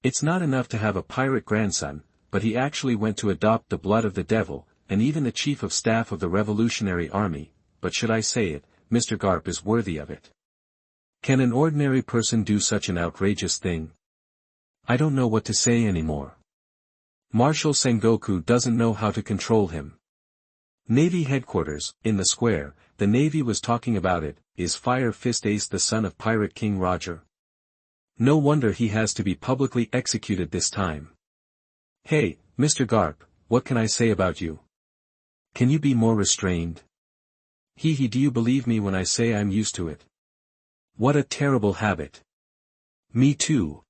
It's not enough to have a pirate grandson, but he actually went to adopt the blood of the devil, and even the chief of staff of the Revolutionary Army, but should I say it, Mr. Garp is worthy of it. Can an ordinary person do such an outrageous thing? I don't know what to say anymore. Marshal Sengoku doesn't know how to control him. Navy headquarters, in the square, the Navy was talking about it. Is Fire Fist Ace the son of Pirate King Roger? No wonder he has to be publicly executed this time. Hey, Mr. Garp, what can I say about you? Can you be more restrained? Hee hee, do you believe me when I say I'm used to it? What a terrible habit. Me too.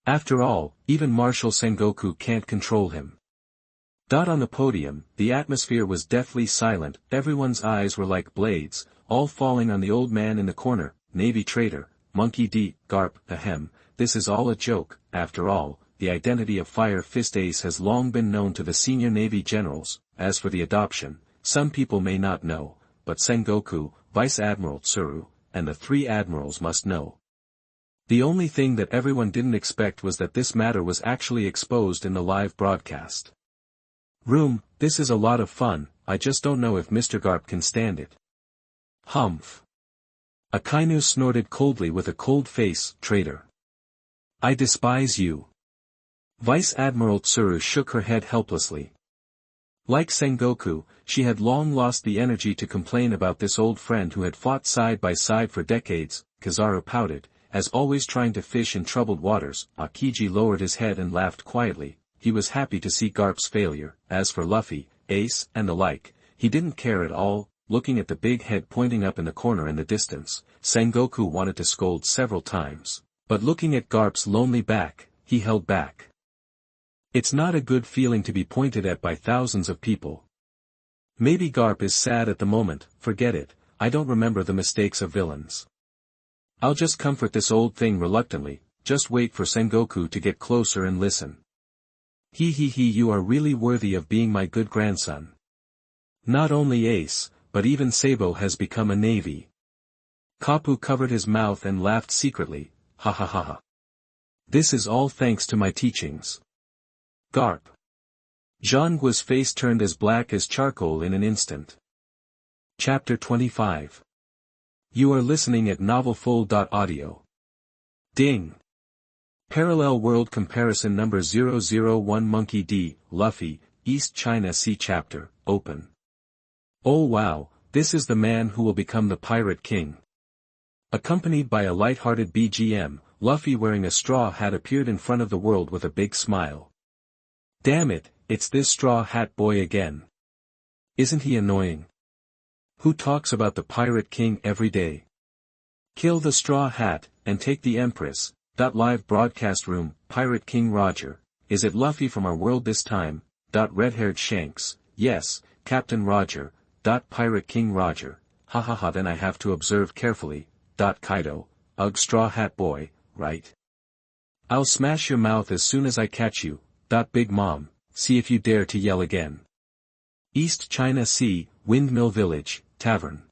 After all, even Marshal Sengoku can't control him. On the podium, the atmosphere was deathly silent, everyone's eyes were like blades, all falling on the old man in the corner. Navy traitor, Monkey D. Garp, ahem, this is all a joke. After all, the identity of Fire Fist Ace has long been known to the senior Navy generals. As for the adoption, some people may not know, but Sengoku, Vice Admiral Tsuru, and the three admirals must know. The only thing that everyone didn't expect was that this matter was actually exposed in the live broadcast. This is a lot of fun, I just don't know if Mr. Garp can stand it. Humph. Akainu snorted coldly with a cold face. Traitor. I despise you. Vice Admiral Tsuru shook her head helplessly. Like Sengoku, she had long lost the energy to complain about this old friend who had fought side by side for decades. Kizaru pouted, as always trying to fish in troubled waters. Akiji lowered his head and laughed quietly. He was happy to see Garp's failure. As for Luffy, Ace, and the like, he didn't care at all. Looking at the big head pointing up in the corner in the distance, Sengoku wanted to scold several times, but looking at Garp's lonely back, he held back. It's not a good feeling to be pointed at by thousands of people. Maybe Garp is sad at the moment. Forget it, I don't remember the mistakes of villains. I'll just comfort this old thing reluctantly, just wait for Sengoku to get closer and listen. Hee hee hee, you are really worthy of being my good grandson. Not only Ace, but even Sabo has become a Navy. Kapu covered his mouth and laughed secretly. Ha ha ha ha. This is all thanks to my teachings. Garp. Zhangguo's face turned as black as charcoal in an instant. Chapter 25. You are listening at novelfull.audio. Ding. Parallel World Comparison Number 001 Monkey D. Luffy, East China Sea Chapter, Open. Oh wow, this is the man who will become the Pirate King. Accompanied by a light-hearted BGM, Luffy wearing a straw hat appeared in front of the world with a big smile. Damn it, it's this straw hat boy again. Isn't he annoying? Who talks about the Pirate King every day? Kill the straw hat, and take the Empress. Live broadcast room, Pirate King Roger. Is it Luffy from our world this time? Red-haired Shanks. Yes, Captain Roger. Pirate King Roger. Ha ha ha, then I have to observe carefully. Kaido. Ugh, straw hat boy, right? I'll smash your mouth as soon as I catch you. Big Mom, see if you dare to yell again. East China Sea, Windmill Village, Tavern.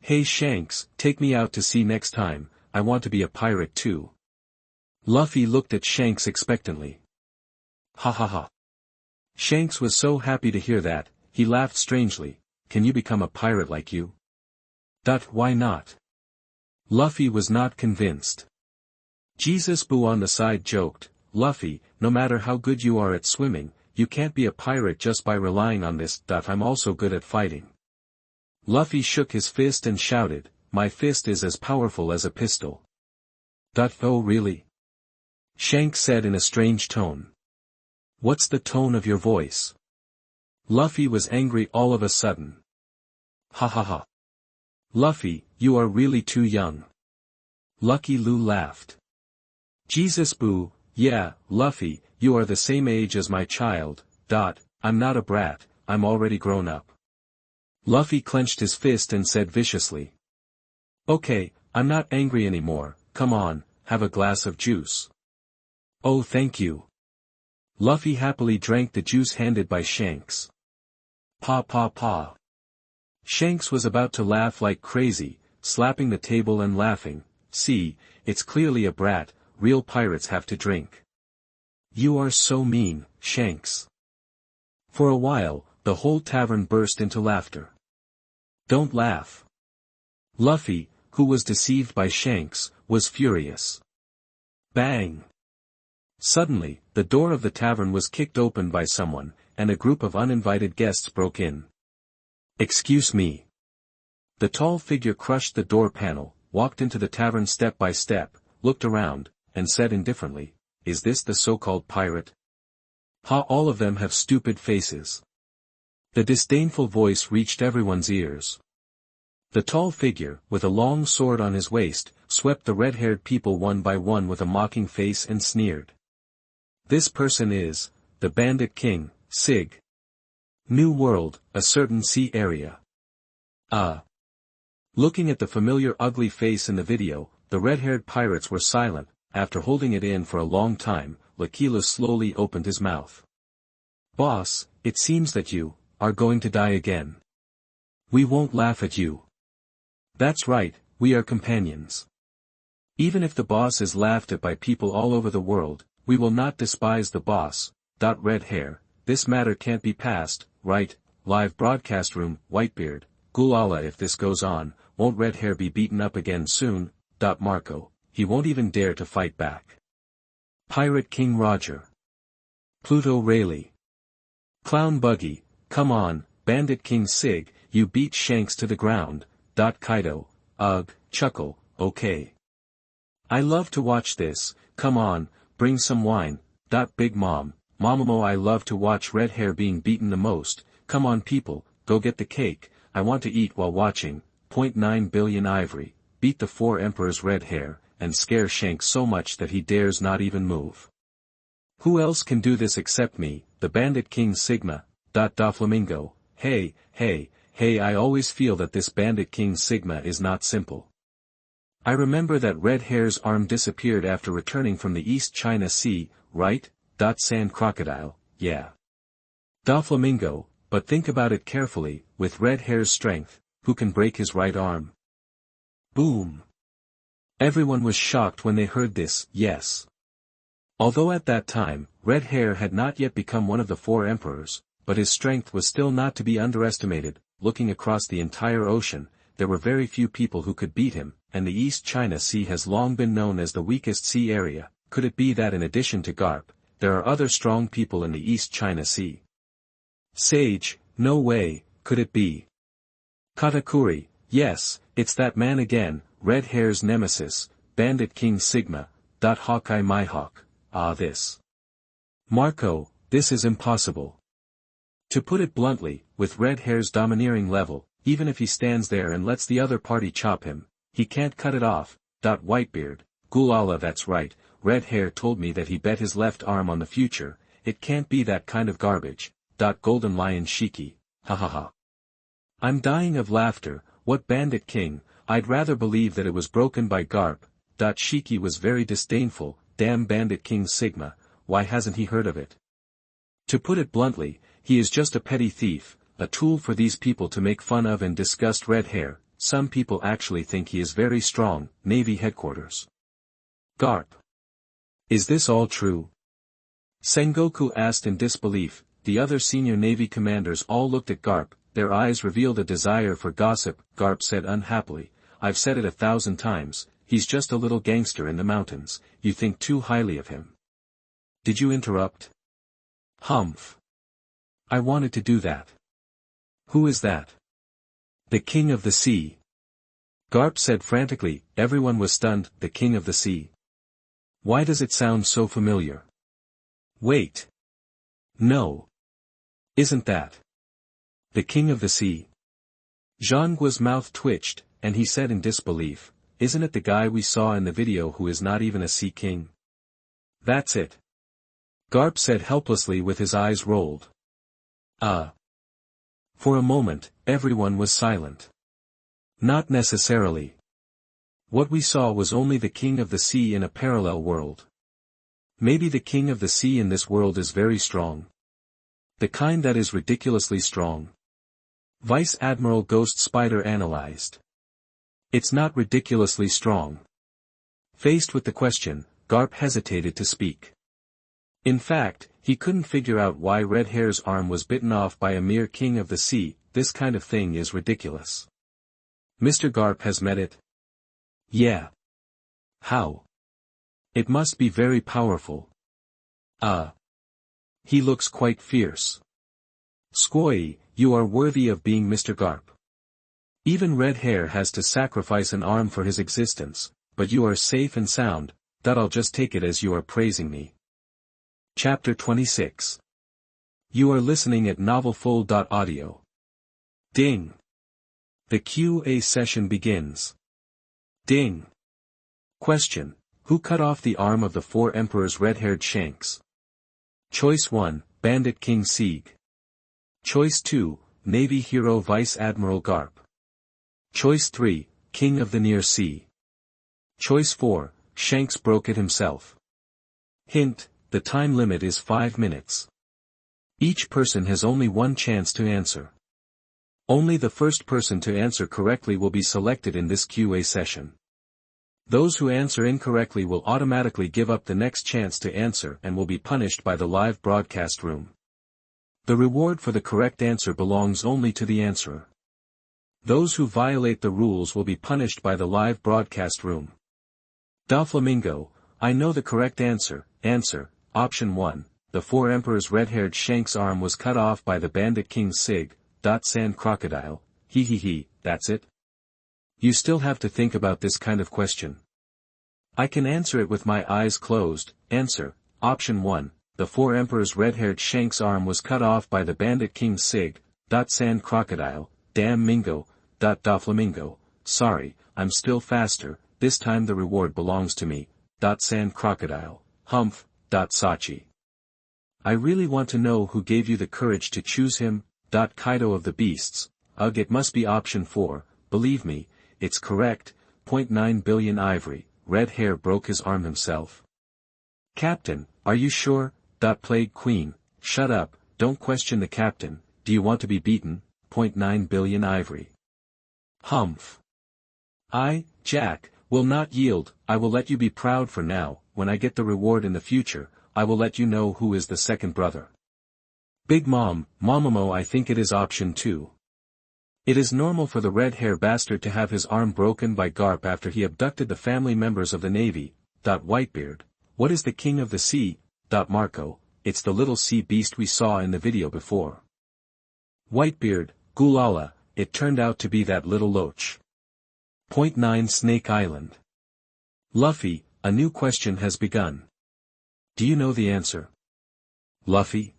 Hey Shanks, take me out to sea next time, I want to be a pirate too. Luffy looked at Shanks expectantly. Ha ha ha. Shanks was so happy to hear that, he laughed strangely. Can you become a pirate like you? Why not? Luffy was not convinced. Jesus Boo on the side joked, Luffy, no matter how good you are at swimming, you can't be a pirate just by relying on this. I'm also good at fighting. Luffy shook his fist and shouted, my fist is as powerful as a pistol. Oh really? Shanks said in a strange tone. What's the tone of your voice? Luffy was angry all of a sudden. Ha ha ha. Luffy, you are really too young. Lucky Lou laughed. Jesus Boo, yeah, Luffy, you are the same age as my child. I'm not a brat, I'm already grown up. Luffy clenched his fist and said viciously. Okay, I'm not angry anymore, come on, have a glass of juice. Oh thank you. Luffy happily drank the juice handed by Shanks. Pa pa pa. Shanks was about to laugh like crazy, slapping the table and laughing. See, it's clearly a brat, real pirates have to drink. You are so mean, Shanks. For a while, the whole tavern burst into laughter. Don't laugh. Luffy, who was deceived by Shanks, was furious. Bang! Suddenly, the door of the tavern was kicked open by someone, and a group of uninvited guests broke in. Excuse me. The tall figure crushed the door panel, walked into the tavern step by step, looked around, and said indifferently, "Is this the so-called pirate? Ha, all of them have stupid faces." The disdainful voice reached everyone's ears. The tall figure, with a long sword on his waist, swept the red-haired people one by one with a mocking face and sneered. "This person is, the Bandit King, Sig. New World, a certain sea area." Looking at the familiar ugly face in the video, the red-haired pirates were silent. After holding it in for a long time, L'Aquila slowly opened his mouth. "Boss, it seems that you are going to die again. We won't laugh at you. That's right, we are companions. Even if the boss is laughed at by people all over the world, we will not despise the boss." Red hair, this matter can't be passed, right? Live broadcast room, Whitebeard, Gulala, if this goes on, won't red hair be beaten up again soon? Marco, he won't even dare to fight back. Pirate King Roger. Pluto Rayleigh. Clown Buggy, come on, Bandit King Sig, you beat Shanks to the ground. Kaido, ugh, chuckle, okay. I love to watch this, come on, bring some wine. Big Mom, Momomo, I love to watch red hair being beaten the most. Come on people, go get the cake, I want to eat while watching. 0.9 billion Ivory, beat the Four Emperors red hair, and scare Shanks so much that he dares not even move. Who else can do this except me, the Bandit King Sigma. Doflamingo, hey, I always feel that this Bandit King Sigma is not simple. I remember that red hair's arm disappeared after returning from the East China Sea, right? Sand Crocodile, yeah. Doflamingo, but think about it carefully, with red hair's strength, who can break his right arm? Boom. Everyone was shocked when they heard this, yes. Although at that time, red hair had not yet become one of the Four Emperors, but his strength was still not to be underestimated. Looking across the entire ocean, there were very few people who could beat him, and the East China Sea has long been known as the weakest sea area. Could it be that in addition to Garp, there are other strong people in the East China Sea? Sage, no way, could it be? Katakuri, yes, it's that man again, red hair's nemesis, Bandit King Sigma. Hawkeye my hawk, this. Marco, this is impossible. To put it bluntly, with red hair's domineering level, even if he stands there and lets the other party chop him, he can't cut it off. Whitebeard, Gulala, that's right, red hair told me that he bet his left arm on the future, it can't be that kind of garbage. Golden Lion Shiki, ha. I'm dying of laughter, what Bandit King, I'd rather believe that it was broken by Garp. Shiki was very disdainful, damn Bandit King Sigma, why hasn't he heard of it? To put it bluntly, he is just a petty thief, a tool for these people to make fun of and disgust red hair. Some people actually think he is very strong. Navy headquarters. Garp. Is this all true? Sengoku asked in disbelief. The other senior Navy commanders all looked at Garp, their eyes revealed a desire for gossip. Garp said unhappily, I've said it 1,000 times, he's just a little gangster in the mountains, you think too highly of him. Did you interrupt? Humph. I wanted to do that. Who is that? The King of the Sea. Garp said frantically, everyone was stunned, the King of the Sea. Why does it sound so familiar? Wait. No. Isn't that the King of the Sea? Zhangguo's mouth twitched, and he said in disbelief, isn't it the guy we saw in the video who is not even a sea king? That's it. Garp said helplessly with his eyes rolled. For a moment, everyone was silent. Not necessarily. What we saw was only the King of the Sea in a parallel world. Maybe the King of the Sea in this world is very strong. The kind that is ridiculously strong. Vice Admiral Ghost Spider analyzed. It's not ridiculously strong. Faced with the question, Garp hesitated to speak. In fact, he couldn't figure out why Red Hair's arm was bitten off by a mere King of the Sea. This kind of thing is ridiculous. Mr. Garp has met it? Yeah. How? It must be very powerful. He looks quite fierce. Squoy, you are worthy of being Mr. Garp. Even Red Hair has to sacrifice an arm for his existence, but you are safe and sound, that I'll just take it as you are praising me. Chapter 26. You are listening at novelfull.audio. Ding. The Q&A session begins. Ding. Question. Who cut off the arm of the Four Emperors red-haired Shanks? Choice 1, Bandit King Sieg. Choice 2, Navy Hero Vice Admiral Garp. Choice 3, King of the Near Sea. Choice 4, Shanks broke it himself. Hint, the time limit is 5 minutes. Each person has only one chance to answer. Only the first person to answer correctly will be selected in this Q&A session. Those who answer incorrectly will automatically give up the next chance to answer and will be punished by the live broadcast room. The reward for the correct answer belongs only to the answerer. Those who violate the rules will be punished by the live broadcast room. Doflamingo, I know the correct answer. Answer, option 1, the Four Emperors red-haired Shanks' arm was cut off by the Bandit King Sig. Sand crocodile, that's it? You still have to think about this kind of question. I can answer it with my eyes closed. Answer, option 1, the Four Emperors red-haired Shanks' arm was cut off by the Bandit King Sig. Sand crocodile, damn mingo. Doflamingo, sorry, I'm still faster, this time the reward belongs to me. Sand crocodile, humph. Sachi. I really want to know who gave you the courage to choose him. Kaido of the beasts, ugh, it must be option 4, believe me, it's correct. 0.9 billion ivory, Red Hair broke his arm himself. Captain, are you sure? Plague Queen, shut up, don't question the captain, do you want to be beaten? 0.9 billion ivory. Humph. I, Jack, will not yield, I will let you be proud for now, when I get the reward in the future, I will let you know who is the second brother. Big Mom, Momomo, I think it is option 2. It is normal for the red-hair bastard to have his arm broken by Garp after he abducted the family members of the Navy. Whitebeard, what is the King of the Sea? Marco, it's the little sea beast we saw in the video before. Whitebeard, Gulala, it turned out to be that little loach. 0.9 Snake Island. Luffy, a new question has begun. Do you know the answer? Luffy?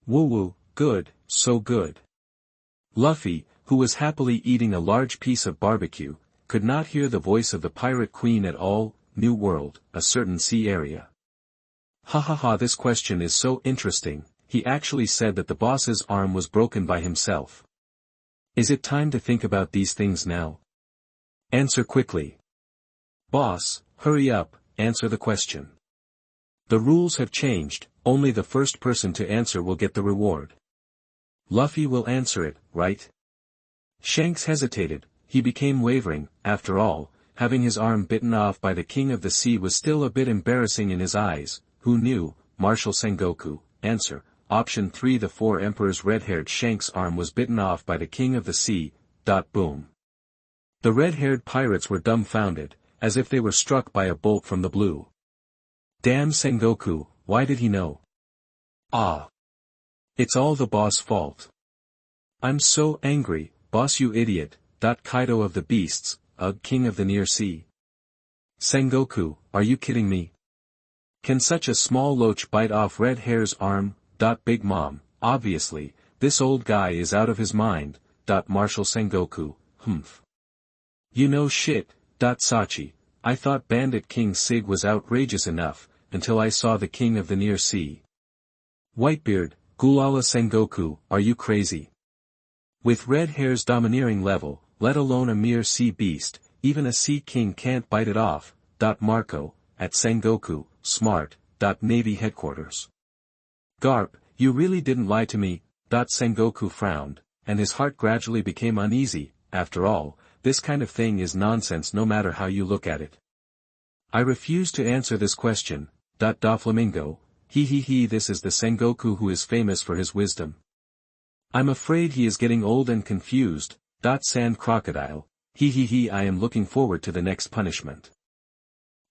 Woo-woo, good, so good. Luffy, who was happily eating a large piece of barbecue, could not hear the voice of the Pirate Queen at all. New World, a certain sea area. Ha ha ha, this question is so interesting, he actually said that the boss's arm was broken by himself. Is it time to think about these things now? Answer quickly. Boss, hurry up, answer the question. The rules have changed, only the first person to answer will get the reward. Luffy will answer it, right? Shanks hesitated, he became wavering, after all, having his arm bitten off by the King of the Sea was still a bit embarrassing in his eyes. Who knew? Marshal Sengoku, answer, option 3, the Four Emperors red-haired Shanks' arm was bitten off by the King of the Sea. Boom. The red-haired pirates were dumbfounded, as if they were struck by a bolt from the blue. Damn Sengoku, why did he know? Ah. It's all the boss' fault. I'm so angry, boss, you idiot. Kaido of the beasts, ugh, King of the Near Sea. Sengoku, are you kidding me? Can such a small loach bite off Red Hair's arm? Big Mom, obviously, this old guy is out of his mind. Marshal Sengoku, humph. You know shit. Sachi, I thought Bandit King Sig was outrageous enough, until I saw the King of the Near Sea. Whitebeard, Gulala Sengoku, are you crazy? With Red Hair's domineering level, let alone a mere sea beast, even a sea king can't bite it off. Marco, at Sengoku, smart. Navy headquarters. Garp, you really didn't lie to me. Sengoku frowned, and his heart gradually became uneasy. After all, this kind of thing is nonsense no matter how you look at it. I refuse to answer this question. Doflamingo, this is the Sengoku who is famous for his wisdom. I'm afraid he is getting old and confused. Sand crocodile, I am looking forward to the next punishment.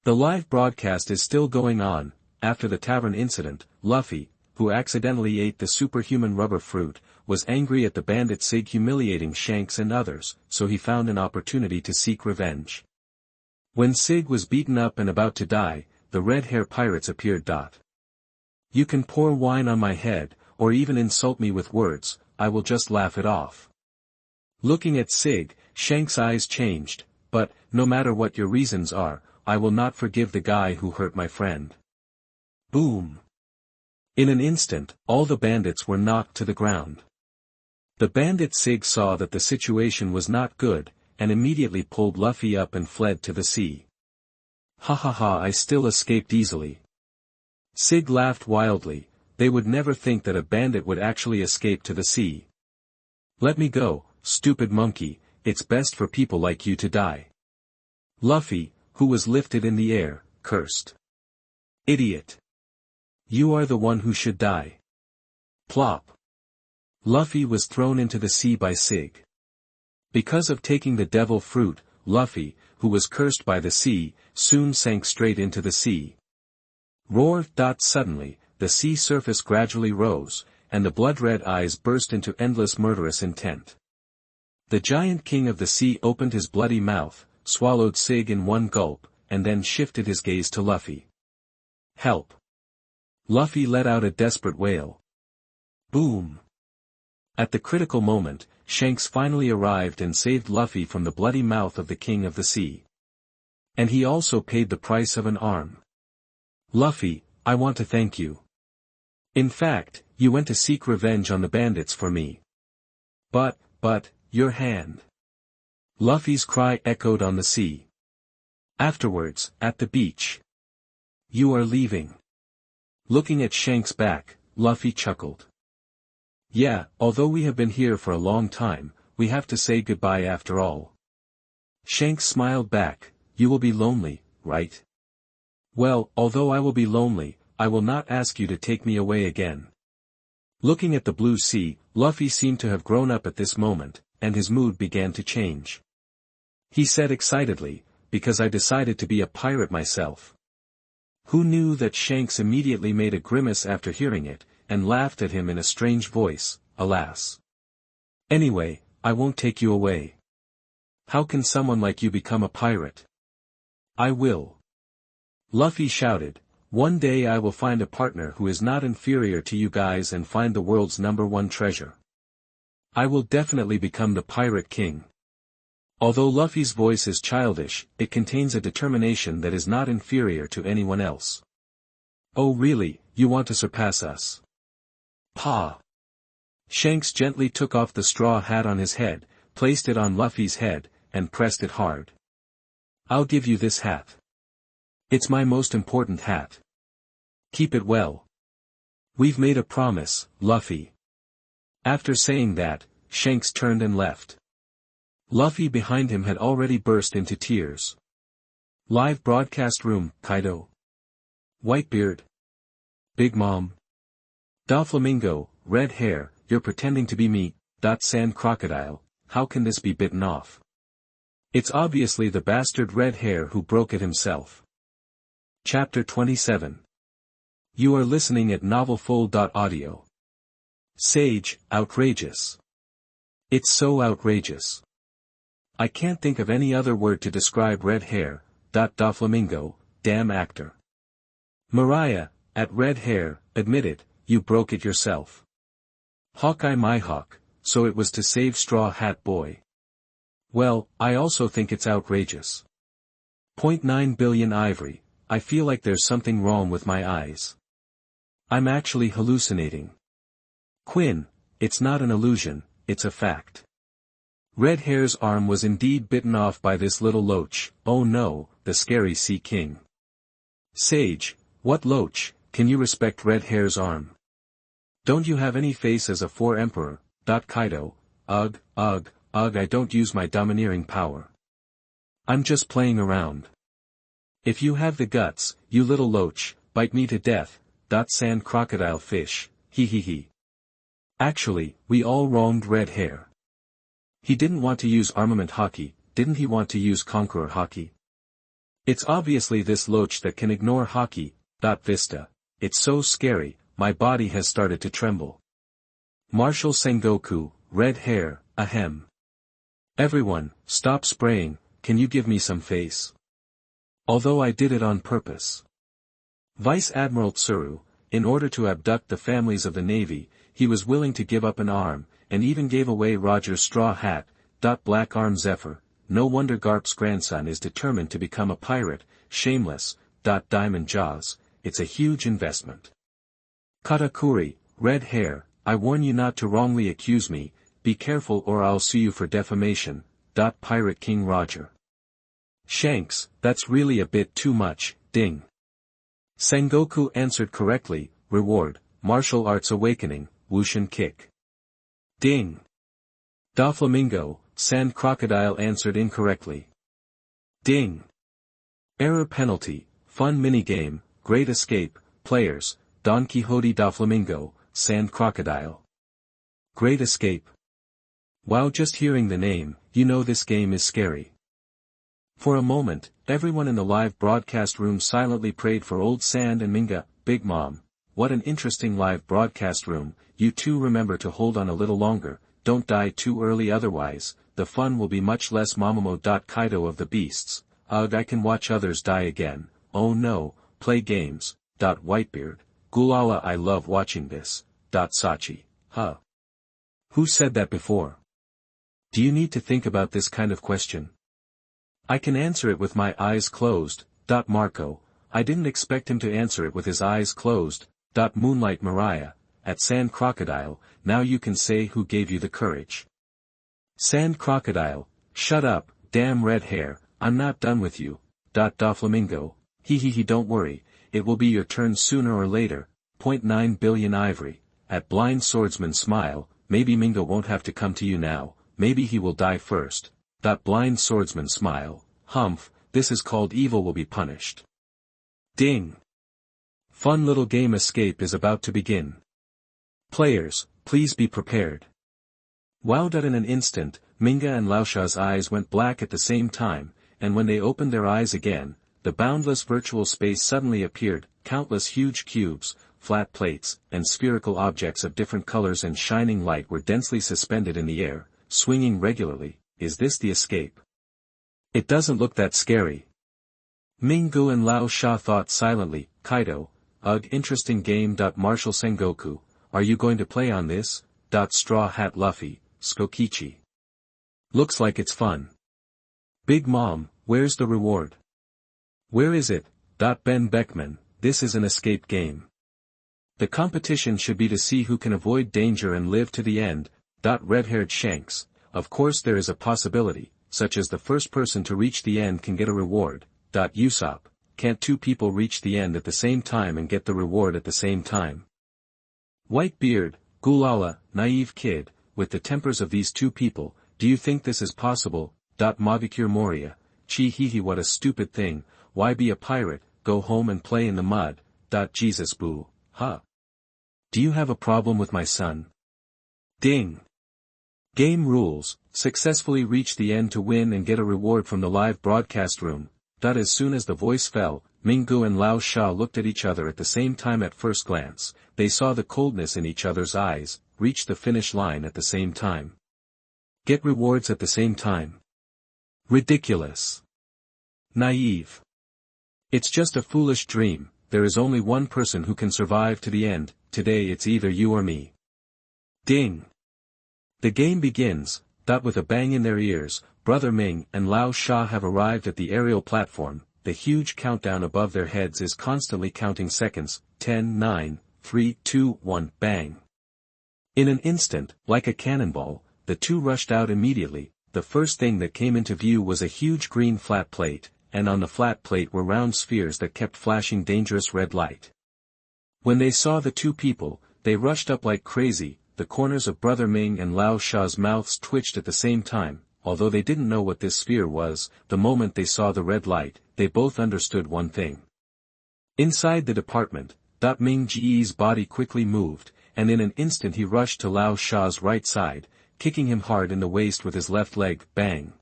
The live broadcast is still going on. After the tavern incident, Luffy, who accidentally ate the superhuman rubber fruit, was angry at the bandit Sig humiliating Shanks and others, so he found an opportunity to seek revenge. When Sig was beaten up and about to die, the red-hair pirates appeared. You can pour wine on my head, or even insult me with words, I will just laugh it off. Looking at Sig, Shanks' eyes changed, but, no matter what your reasons are, I will not forgive the guy who hurt my friend. Boom! In an instant, all the bandits were knocked to the ground. The bandit Sig saw that the situation was not good, and immediately pulled Luffy up and fled to the sea. Ha ha ha, I still escaped easily. Sig laughed wildly. They would never think that a bandit would actually escape to the sea. Let me go, stupid monkey, it's best for people like you to die. Luffy, who was lifted in the air, cursed. Idiot! You are the one who should die. Plop. Luffy was thrown into the sea by Sig. Because of taking the devil fruit, Luffy, who was cursed by the sea, soon sank straight into the sea. Roar! Suddenly, the sea surface gradually rose, and the blood-red eyes burst into endless murderous intent. The giant king of the sea opened his bloody mouth, swallowed Sig in one gulp, and then shifted his gaze to Luffy. Help! Luffy let out a desperate wail. Boom! At the critical moment, Shanks finally arrived and saved Luffy from the bloody mouth of the king of the sea. And he also paid the price of an arm. Luffy, I want to thank you. In fact, you went to seek revenge on the bandits for me. But, your hand. Luffy's cry echoed on the sea. Afterwards, at the beach. You are leaving. Looking at Shanks' back, Luffy chuckled. Yeah, although we have been here for a long time, we have to say goodbye after all. Shanks smiled back, you will be lonely, right? Well, although I will be lonely, I will not ask you to take me away again. Looking at the blue sea, Luffy seemed to have grown up at this moment, and his mood began to change. He said excitedly, because I decided to be a pirate myself. Who knew that Shanks immediately made a grimace after hearing it, and laughed at him in a strange voice, alas. Anyway, I won't take you away. How can someone like you become a pirate? I will. Luffy shouted, one day I will find a partner who is not inferior to you guys and find the world's #1 treasure. I will definitely become the Pirate King. Although Luffy's voice is childish, it contains a determination that is not inferior to anyone else. Oh really, you want to surpass us? Pa! Shanks gently took off the straw hat on his head, placed it on Luffy's head, and pressed it hard. I'll give you this hat. It's my most important hat. Keep it well. We've made a promise, Luffy. After saying that, Shanks turned and left. Luffy behind him had already burst into tears. Live broadcast room, Kaido. Whitebeard. Big Mom. Doflamingo, red hair, you're pretending to be me, Sand Crocodile, how can this be bitten off? It's obviously the bastard red hair who broke it himself. Chapter 27. You are listening at novelfull.audio. Sage, outrageous. It's so outrageous. I can't think of any other word to describe red hair, Doflamingo, damn actor. Mariah, at red hair, admitted, you broke it yourself. Hawkeye my hawk, so it was to save Straw Hat Boy. Well, I also think it's outrageous. 0.9 billion ivory, I feel like there's something wrong with my eyes. I'm actually hallucinating. Quinn, it's not an illusion, it's a fact. Red Hair's arm was indeed bitten off by this little loach, oh no, the scary Sea King. Sage, what loach, can you respect Red Hair's arm? Don't you have any face as a Four Emperor, Kaido, ugh, I don't use my domineering power. I'm just playing around. If you have the guts, you little loach, bite me to death, Sand Crocodile fish, he. Actually, we all wronged Red Hair. He didn't want to use armament hockey, didn't he want to use conqueror hockey? It's obviously this loach that can ignore hockey, Vista, it's so scary, my body has started to tremble. Marshal Sengoku, red hair, ahem. Everyone, stop spraying, can you give me some face? Although I did it on purpose. Vice Admiral Tsuru, in order to abduct the families of the Navy, he was willing to give up an arm, and even gave away Roger's straw hat. Black Arm Zephyr, no wonder Garp's grandson is determined to become a pirate, shameless. Diamond Jaws, it's a huge investment. Katakuri, red hair, I warn you not to wrongly accuse me, be careful or I'll sue you for defamation. Pirate King Roger. Shanks, that's really a bit too much, ding. Sengoku answered correctly, reward, martial arts awakening, whooshin kick. Ding. Doflamingo, sand crocodile answered incorrectly. Ding. Error penalty, fun minigame, great escape, players, Don Quixote Doflamingo, sand crocodile. Great escape. Wow, just hearing the name, you know this game is scary. For a moment, everyone in the live broadcast room silently prayed for old Sand and Minga. Big Mom, what an interesting live broadcast room, you two remember to hold on a little longer, don't die too early otherwise, the fun will be much less. Momomo. Kaido of the beasts, ugh, I can watch others die again, oh no, play games. Whitebeard, Gulala, I love watching this. Sachi, huh. Who said that before? Do you need to think about this kind of question? I can answer it with my eyes closed. Marco, I didn't expect him to answer it with his eyes closed. Moonlight Mariah, at Sand Crocodile, now you can say who gave you the courage. Sand Crocodile, shut up, damn red hair, I'm not done with you. Doflamingo, he don't worry, it will be your turn sooner or later. 0.9 billion Ivory, at Blind Swordsman smile, maybe Mingo won't have to come to you now, maybe he will die first. Blind Swordsman smile, humph, this is called evil will be punished. Ding. Fun little game escape is about to begin. Players, please be prepared. Wow. In an instant, Minga and Laosha's eyes went black at the same time, and when they opened their eyes again, the boundless virtual space suddenly appeared, countless huge cubes, flat plates, and spherical objects of different colors and shining light were densely suspended in the air, swinging regularly. Is this the escape? It doesn't look that scary. Mingu and Lao Sha thought silently. Kaido, ugh, interesting game. Marshal Sengoku, are you going to play on this? Straw Hat Luffy, Skokichi. Looks like it's fun. Big Mom, where's the reward? Where is it? Ben Beckman, this is an escape game. The competition should be to see who can avoid danger and live to the end. Red-haired Shanks, of course there is a possibility, such as the first person to reach the end can get a reward. Usopp, can't two people reach the end at the same time and get the reward at the same time? Whitebeard, Gulala, naive kid, with the tempers of these two people, do you think this is possible? Mavikure Moria, chi what a stupid thing, why be a pirate, go home and play in the mud. Jesus boo, huh? Do you have a problem with my son? Ding. Game rules, successfully reach the end to win and get a reward from the live broadcast room. As soon as the voice fell, Mingu and Lao Sha looked at each other at the same time. At first glance, they saw the coldness in each other's eyes, reach the finish line at the same time. Get rewards at the same time. Ridiculous. Naive. It's just a foolish dream, there is only one person who can survive to the end, today it's either you or me. Ding. The game begins. With a bang in their ears, Brother Ming and Lao Sha have arrived at the aerial platform. The huge countdown above their heads is constantly counting seconds. 10, 9, 3, 2, 1, bang. In an instant, like a cannonball, the two rushed out immediately. The first thing that came into view was a huge green flat plate, and on the flat plate were round spheres that kept flashing dangerous red light. When they saw the two people, they rushed up like crazy. The corners of Brother Ming and Lao Sha's mouths twitched at the same time. Although they didn't know what this sphere was, the moment they saw the red light, they both understood one thing. Inside the department, Ming Ji's body quickly moved, and in an instant he rushed to Lao Sha's right side, kicking him hard in the waist with his left leg. Bang.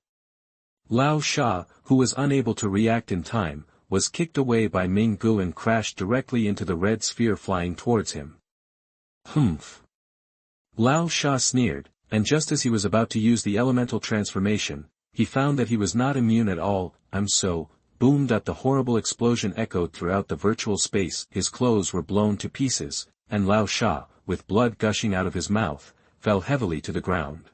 Lao Sha, who was unable to react in time, was kicked away by Ming Gu and crashed directly into the red sphere flying towards him. Humph. Lao Sha sneered, and just as he was about to use the elemental transformation, he found that he was not immune at all. I'm so, boomed at the horrible explosion echoed throughout the virtual space. His clothes were blown to pieces, and Lao Sha, with blood gushing out of his mouth, fell heavily to the ground.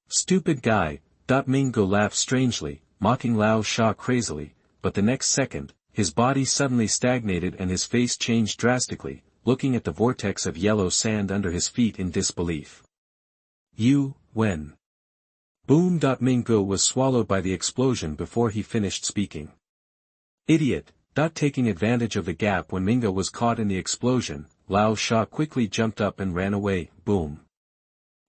Stupid guy, Mingo laughed strangely, mocking Lao Sha crazily, but the next second, his body suddenly stagnated and his face changed drastically, looking at the vortex of yellow sand under his feet in disbelief. When? Boom. Mingo was swallowed by the explosion before he finished speaking. Idiot. Taking advantage of the gap when Mingo was caught in the explosion, Lao Sha quickly jumped up and ran away. Boom.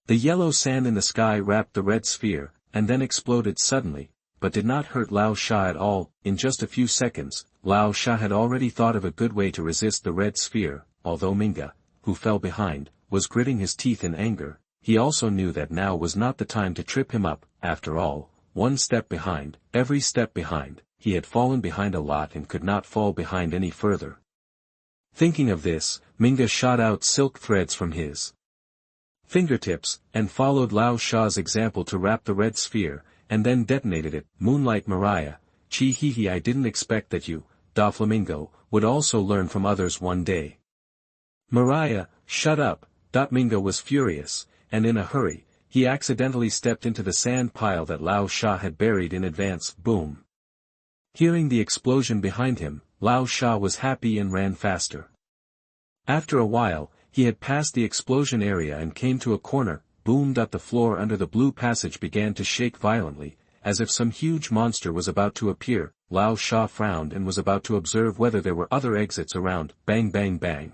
The yellow sand in the sky wrapped the red sphere, and then exploded suddenly, but did not hurt Lao Sha at all. In just a few seconds, Lao Sha had already thought of a good way to resist the red sphere. Although Minga, who fell behind, was gritting his teeth in anger, he also knew that now was not the time to trip him up. After all, one step behind, every step behind, he had fallen behind a lot and could not fall behind any further. Thinking of this, Minga shot out silk threads from his fingertips, and followed Lao Sha's example to wrap the red sphere, and then detonated it. Moonlight Mariah, Chi hee hee, I didn't expect that you, Doflamingo, would also learn from others one day. Mariah, shut up. Mingo was furious, and in a hurry, he accidentally stepped into the sand pile that Lao Sha had buried in advance. Boom. Hearing the explosion behind him, Lao Sha was happy and ran faster. After a while, he had passed the explosion area and came to a corner. Boom. The floor under the blue passage began to shake violently, as if some huge monster was about to appear. Lao Sha frowned and was about to observe whether there were other exits around. Bang bang bang.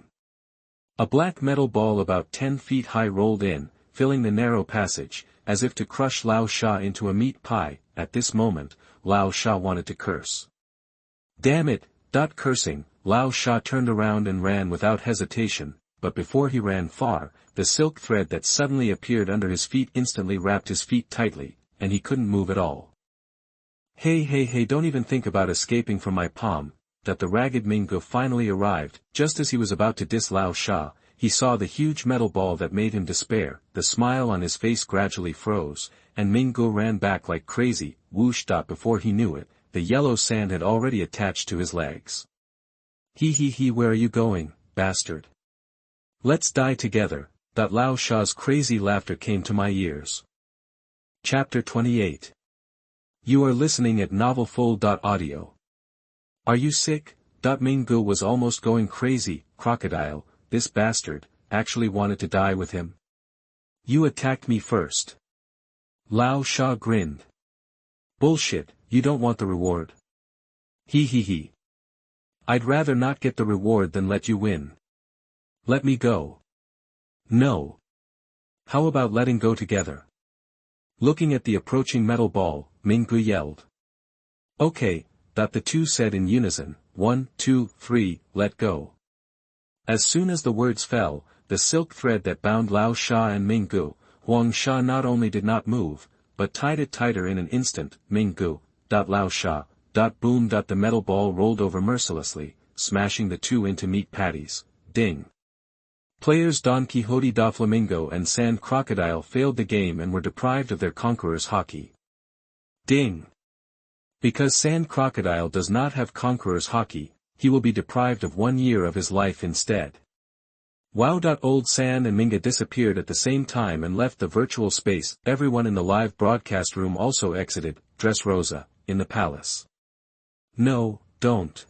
A black metal ball about 10 feet high rolled in, filling the narrow passage, as if to crush Lao Sha into a meat pie. At this moment, Lao Sha wanted to curse. Damn it. Cursing, Lao Sha turned around and ran without hesitation, but before he ran far, the silk thread that suddenly appeared under his feet instantly wrapped his feet tightly, and he couldn't move at all. Hey, don't even think about escaping from my palm. The ragged Mingo finally arrived. Just as he was about to diss Lao Sha, he saw the huge metal ball that made him despair. The smile on his face gradually froze, and Mingo ran back like crazy. Whoosh. Before he knew it, the yellow sand had already attached to his legs. Hee, where are you going, bastard? Let's die together. Lao Sha's crazy laughter came to my ears. Chapter 28. You are listening at novelfull.audio. Are you sick? Mingo was almost going crazy. Crocodile, this bastard, actually wanted to die with him. You attacked me first. Lao Sha grinned. Bullshit, you don't want the reward. Hee. I'd rather not get the reward than let you win. Let me go. No. How about letting go together? Looking at the approaching metal ball, Mingo yelled. Okay. The two said in unison, 1, 2, 3, let go. As soon as the words fell, the silk thread that bound Lao Sha and Mingo, Huang Sha not only did not move, but tied it tighter in an instant. Mingo, Lao Sha, boom. The metal ball rolled over mercilessly, smashing the two into meat patties. Ding. Players Don Quixote Doflamingo and Sand Crocodile failed the game and were deprived of their Conqueror's Hockey. Ding. Because Sand Crocodile does not have Conqueror's Hockey, he will be deprived of 1 year of his life instead. Wow. Old Sand and Minga disappeared at the same time and left the virtual space. Everyone in the live broadcast room also exited. Dressrosa, in the palace. No, don't.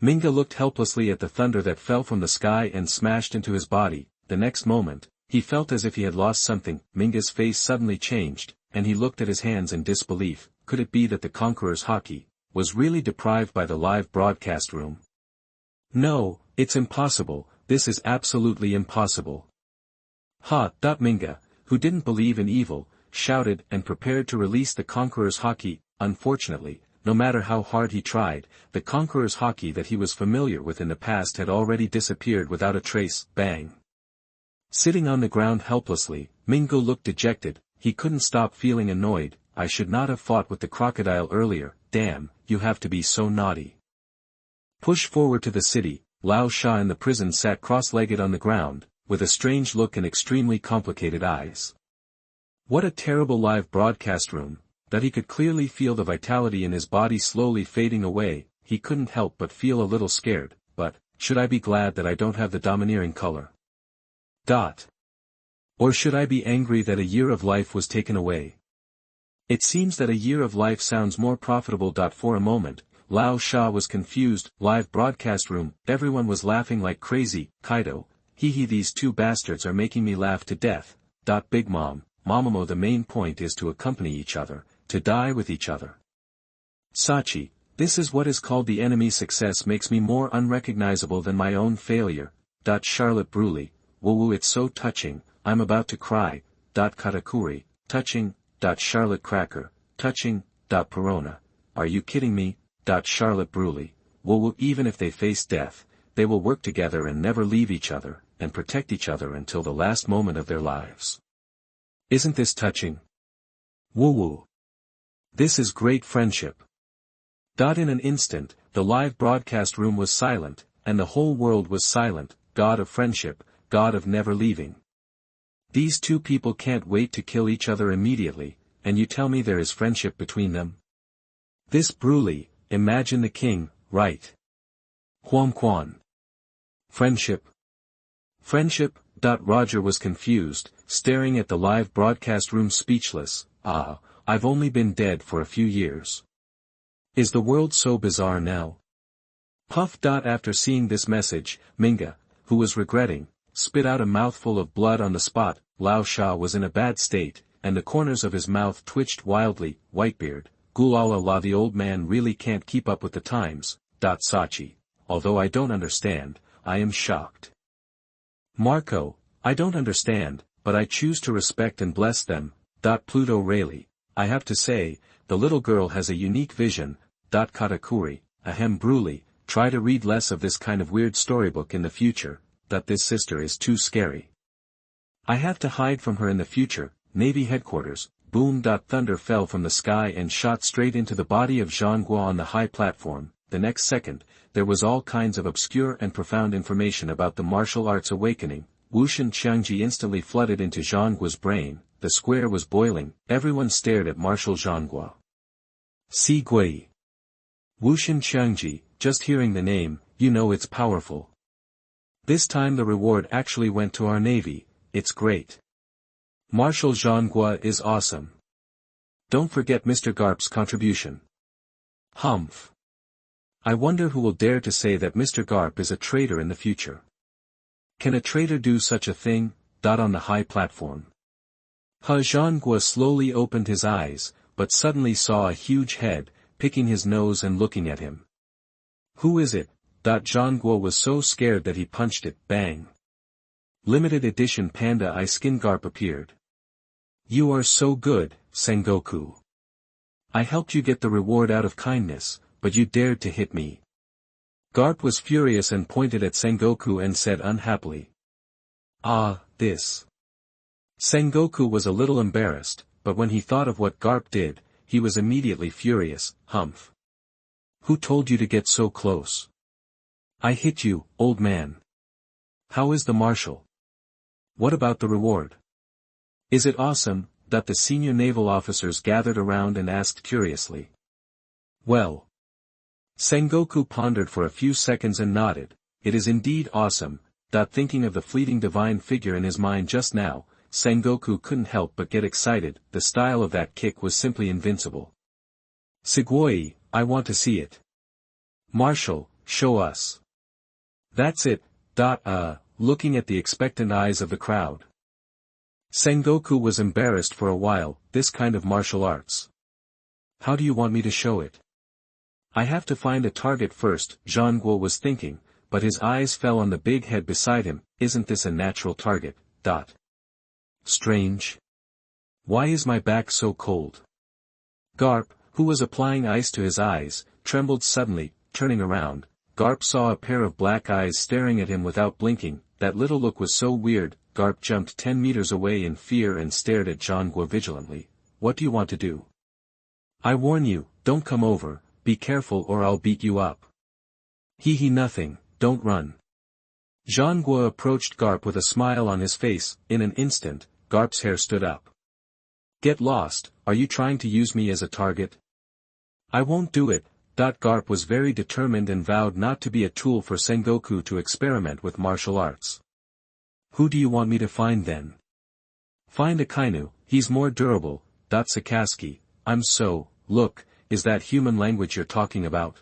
Minga looked helplessly at the thunder that fell from the sky and smashed into his body. The next moment, he felt as if he had lost something. Minga's face suddenly changed, and he looked at his hands in disbelief. Could it be that the Conqueror's Hockey was really deprived by the live broadcast room? No, it's impossible. This is absolutely impossible. Minga, who didn't believe in evil, shouted and prepared to release the Conqueror's Hockey. Unfortunately, no matter how hard he tried, the Conqueror's Hockey that he was familiar with in the past had already disappeared without a trace. Bang. Sitting on the ground helplessly, Mingo looked dejected. He couldn't stop feeling annoyed. I should not have fought with the crocodile earlier. Damn, you have to be so naughty. Push forward to the city. Lao Sha in the prison sat cross-legged on the ground, with a strange look and extremely complicated eyes. What a terrible live broadcast room, that he could clearly feel the vitality in his body slowly fading away. He couldn't help but feel a little scared, but, should I be glad that I don't have the domineering color? Or should I be angry that a year of life was taken away? It seems that a year of life sounds more profitable. For a moment, Lao Sha was confused. Live broadcast room, everyone was laughing like crazy. Kaido, hee these two bastards are making me laugh to death. Big Mom, Mamamo, the main point is to accompany each other, to die with each other. Sachi, this is what is called the enemy's success makes me more unrecognizable than my own failure. Charlotte Bruley, woo it's so touching, I'm about to cry. Katakuri, touching. Charlotte Cracker, touching. Perona, are you kidding me? Charlotte Bruley, woo even if they face death, they will work together and never leave each other, and protect each other until the last moment of their lives. Isn't this touching? Woo. This is great friendship. In an instant, the live broadcast room was silent, and the whole world was silent. God of friendship, God of never leaving. These two people can't wait to kill each other immediately, and you tell me there is friendship between them? This Bruley, imagine the king, right? Huam Quan. Friendship? Friendship? Roger was confused, staring at the live broadcast room speechless. I've only been dead for a few years. Is the world so bizarre now? Puff. After seeing this message, Minga, who was regretting, spit out a mouthful of blood on the spot. Lao Sha was in a bad state, and the corners of his mouth twitched wildly. Whitebeard, Gulala la, the old man really can't keep up with the times. Sachi, although I don't understand, I am shocked. Marco, I don't understand, but I choose to respect and bless them. Pluto Rayleigh, I have to say, the little girl has a unique vision. Katakuri, ahem Bruley, try to read less of this kind of weird storybook in the future. This sister is too scary. I have to hide from her in the future. Navy headquarters, boom. Thunder fell from the sky and shot straight into the body of Zhanghua on the high platform. The next second, there was all kinds of obscure and profound information about the martial arts awakening. Wushan Qiangji instantly flooded into Zhanghua's brain. The square was boiling. Everyone stared at Marshal Zhanghua. Si Gui. Wushan Qiangji, just hearing the name, you know it's powerful. This time the reward actually went to our navy. It's great. Marshal Zhanghua is awesome. Don't forget Mr. Garp's contribution. Humph. I wonder who will dare to say that Mr. Garp is a traitor in the future. Can a traitor do such a thing? On the high platform. Zhanghua slowly opened his eyes, but suddenly saw a huge head, picking his nose and looking at him. Who is it? Zhanghua was so scared that he punched it. Bang. Limited edition Panda Eye Skin Garp appeared. You are so good, Sengoku. I helped you get the reward out of kindness, but you dared to hit me. Garp was furious and pointed at Sengoku and said unhappily. This. Sengoku was a little embarrassed, but when he thought of what Garp did, he was immediately furious. Humph. Who told you to get so close? I hit you, old man. How is the marshal? What about the reward? Is it awesome? The senior naval officers gathered around and asked curiously. Well. Sengoku pondered for a few seconds and nodded. It is indeed awesome. Thinking of the fleeting divine figure in his mind just now, Sengoku couldn't help but get excited. The style of that kick was simply invincible. Sugoi, I want to see it. Marshal, show us. That's it. Looking at the expectant eyes of the crowd. Sengoku was embarrassed for a while. This kind of martial arts. How do you want me to show it? I have to find a target first, Zhanghua was thinking, but his eyes fell on the big head beside him. Isn't this a natural target? Strange. Why is my back so cold? Garp, who was applying ice to his eyes, trembled suddenly. Turning around, Garp saw a pair of black eyes staring at him without blinking. That little look was so weird. Garp jumped 10 meters away in fear and stared at Zhanghua vigilantly. What do you want to do? I warn you, don't come over, be careful or I'll beat you up. Nothing, don't run. Zhangguo approached Garp with a smile on his face. In an instant, Garp's hair stood up. Get lost, are you trying to use me as a target? I won't do it. Garp was very determined and vowed not to be a tool for Sengoku to experiment with martial arts. Who do you want me to find then? Find Akainu, he's more durable. Sakazuki, look, is that human language you're talking about?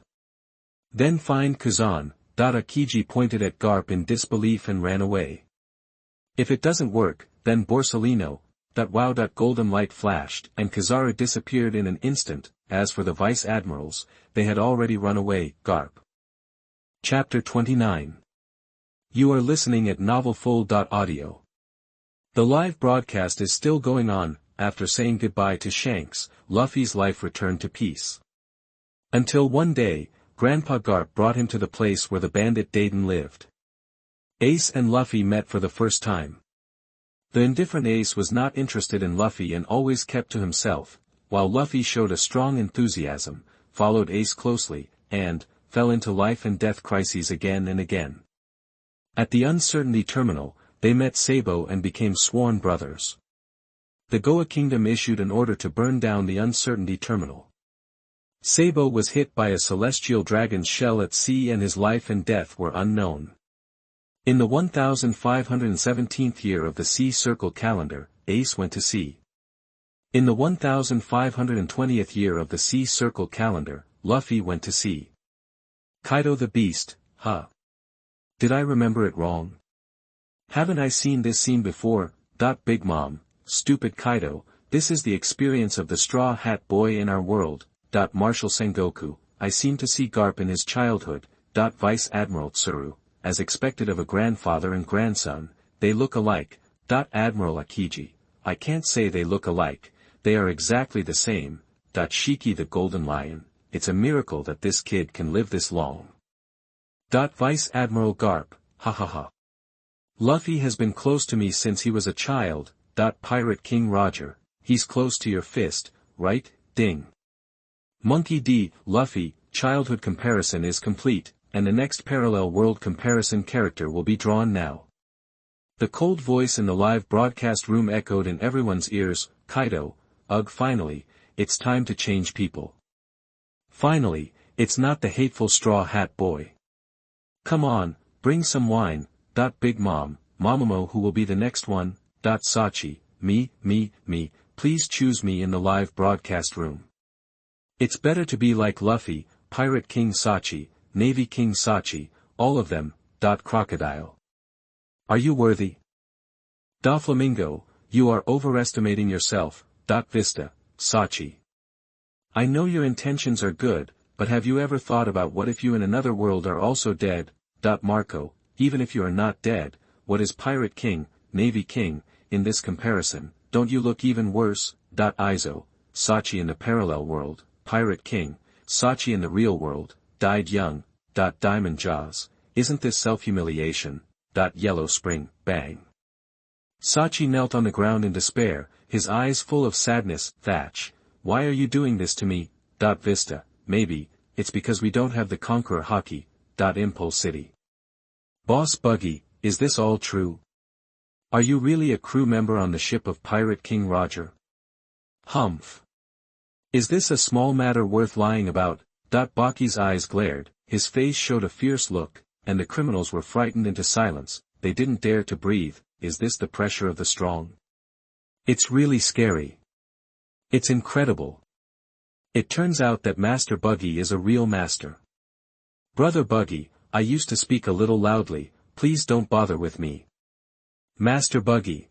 Then find Kazan. Akiji pointed at Garp in disbelief and ran away. If it doesn't work, then Borsellino. Wow! Golden light flashed, and Kizaru disappeared in an instant. As for the vice admirals, they had already run away. Garp. Chapter 29. You are listening at novelfull.audio. The live broadcast is still going on. After saying goodbye to Shanks, Luffy's life returned to peace. Until one day, Grandpa Garp brought him to the place where the bandit Daiden lived. Ace and Luffy met for the first time. The indifferent Ace was not interested in Luffy and always kept to himself, while Luffy showed a strong enthusiasm, followed Ace closely, and fell into life and death crises again and again. At the Uncertainty Terminal, they met Sabo and became sworn brothers. The Goa Kingdom issued an order to burn down the Uncertainty Terminal. Sabo was hit by a celestial dragon's shell at sea and his life and death were unknown. In the 1517th year of the Sea Circle calendar, Ace went to sea. In the 1520th year of the Sea Circle calendar, Luffy went to sea. Kaido the Beast, huh? Did I remember it wrong? Haven't I seen this scene before? Big Mom, stupid Kaido, this is the experience of the Straw Hat Boy in our world. Marshal Sengoku, I seem to see Garp in his childhood. Vice Admiral Tsuru, as expected of a grandfather and grandson, they look alike. Admiral Akiji, I can't say they look alike, they are exactly the same. Shiki the Golden Lion, it's a miracle that this kid can live this long. Vice Admiral Garp, ha ha ha. Luffy has been close to me since he was a child. Pirate King Roger, he's close to your fist, right? Ding. Monkey D. Luffy, childhood comparison is complete, and the next parallel world comparison character will be drawn now. The cold voice in the live broadcast room echoed in everyone's ears. Kaido, ugh, finally, it's time to change people. Finally, it's not the hateful Straw Hat Boy. Come on, bring some wine. Big Mom, Momomo, who will be the next one? Sachi, me, please choose me in the live broadcast room. It's better to be like Luffy, Pirate King Sachi, Navy King Sachi, all of them. Crocodile. Are you worthy? Doflamingo, you are overestimating yourself. Vista, Sachi. I know your intentions are good, but have you ever thought about what if you in another world are also dead? Marco, even if you are not dead, what is Pirate King, Navy King, in this comparison, don't you look even worse? Izo, Sachi in the parallel world, Pirate King, Sachi in the real world, died young. Diamond Jaws, isn't this self-humiliation? Yellow Spring, bang. Sachi knelt on the ground in despair, his eyes full of sadness. Thatch, why are you doing this to me? Vista, maybe, it's because we don't have the Conqueror Haki. Impulse City. Boss Buggy, is this all true? Are you really a crew member on the ship of Pirate King Roger? Humph. Is this a small matter worth lying about? Baki's eyes glared, his face showed a fierce look, and the criminals were frightened into silence, they didn't dare to breathe. Is this the pressure of the strong? It's really scary. It's incredible. It turns out that Master Buggy is a real master. Brother Buggy, I used to speak a little loudly, please don't bother with me. Master Buggy.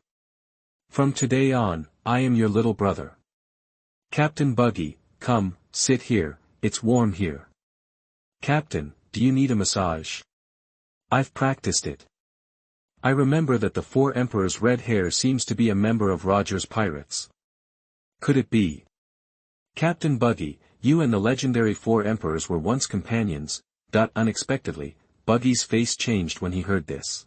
From today on, I am your little brother. Captain Buggy, come, sit here, it's warm here. Captain, do you need a massage? I've practiced it. I remember that the Four Emperors' red hair seems to be a member of Roger's pirates. Could it be? Captain Buggy, you and the legendary Four Emperors were once companions. Unexpectedly, Buggy's face changed when he heard this.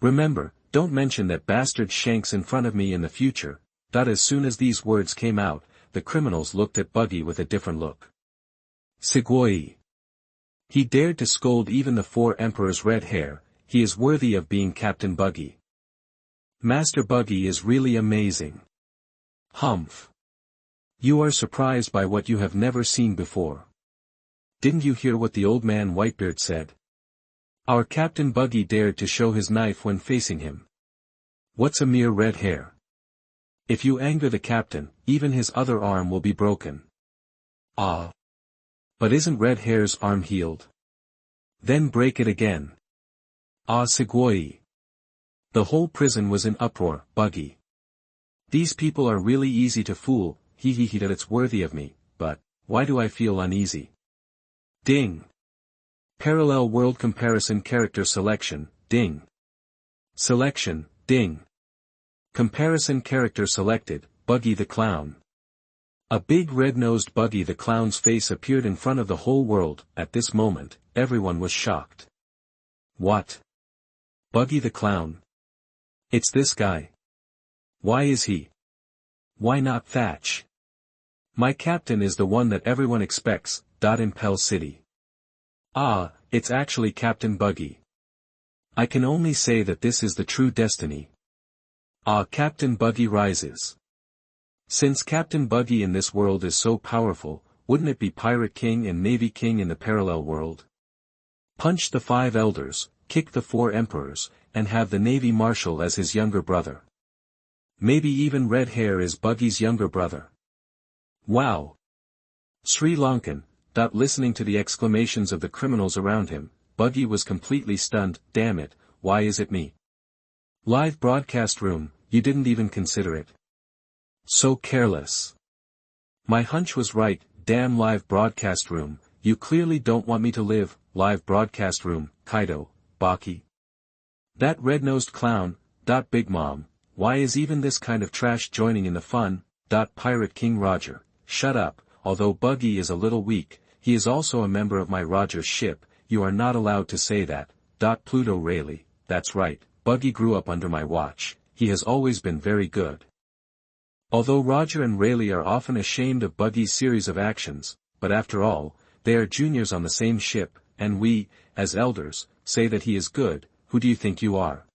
Remember, don't mention that bastard Shanks in front of me in the future. As soon as these words came out, the criminals looked at Buggy with a different look. Sugoi. He dared to scold even the Four Emperors' red hair. he is worthy of being Captain Buggy. Master Buggy is really amazing. Humph. You are surprised by what you have never seen before. Didn't you hear what the old man Whitebeard said? Our Captain Buggy dared to show his knife when facing him. What's a mere red hair? If you anger the captain, even his other arm will be broken. Ah. But isn't Red Hair's arm healed? Then break it again. Ah Sugoi. The whole prison was in uproar. Buggy. These people are really easy to fool, he that it's worthy of me, but, why do I feel uneasy? Ding. Parallel world comparison character selection, ding. Selection, ding. Comparison character selected, Buggy the Clown. A big red-nosed Buggy the Clown's face appeared in front of the whole world. At this moment, everyone was shocked. What? Buggy the Clown? It's this guy. Why is he? Why not Thatch? My captain is the one that everyone expects, Impel City. Ah, it's actually Captain Buggy. I can only say that this is the true destiny. Ah, Captain Buggy rises. Since Captain Buggy in this world is so powerful, wouldn't it be Pirate King and Navy King in the parallel world? Punch the 5 elders, kick the 4 emperors, and have the Navy Marshal as his younger brother. Maybe even Red Hair is Buggy's younger brother. Wow! Sri Lankan, listening to the exclamations of the criminals around him, Buggy was completely stunned. Damn it, why is it me? Live broadcast room, you didn't even consider it. So careless. My hunch was right, damn live broadcast room, you clearly don't want me to live. Live broadcast room, Kaido, Baki. That red-nosed clown, Big Mom, why is even this kind of trash joining in the fun? Pirate King Roger, shut up, although Buggy is a little weak, he is also a member of my Roger's ship, you are not allowed to say that. Pluto Rayleigh, that's right, Buggy grew up under my watch, he has always been very good. Although Roger and Rayleigh are often ashamed of Buggy's series of actions, but after all, they are juniors on the same ship, and we, as elders, say that he is good. Who do you think you are?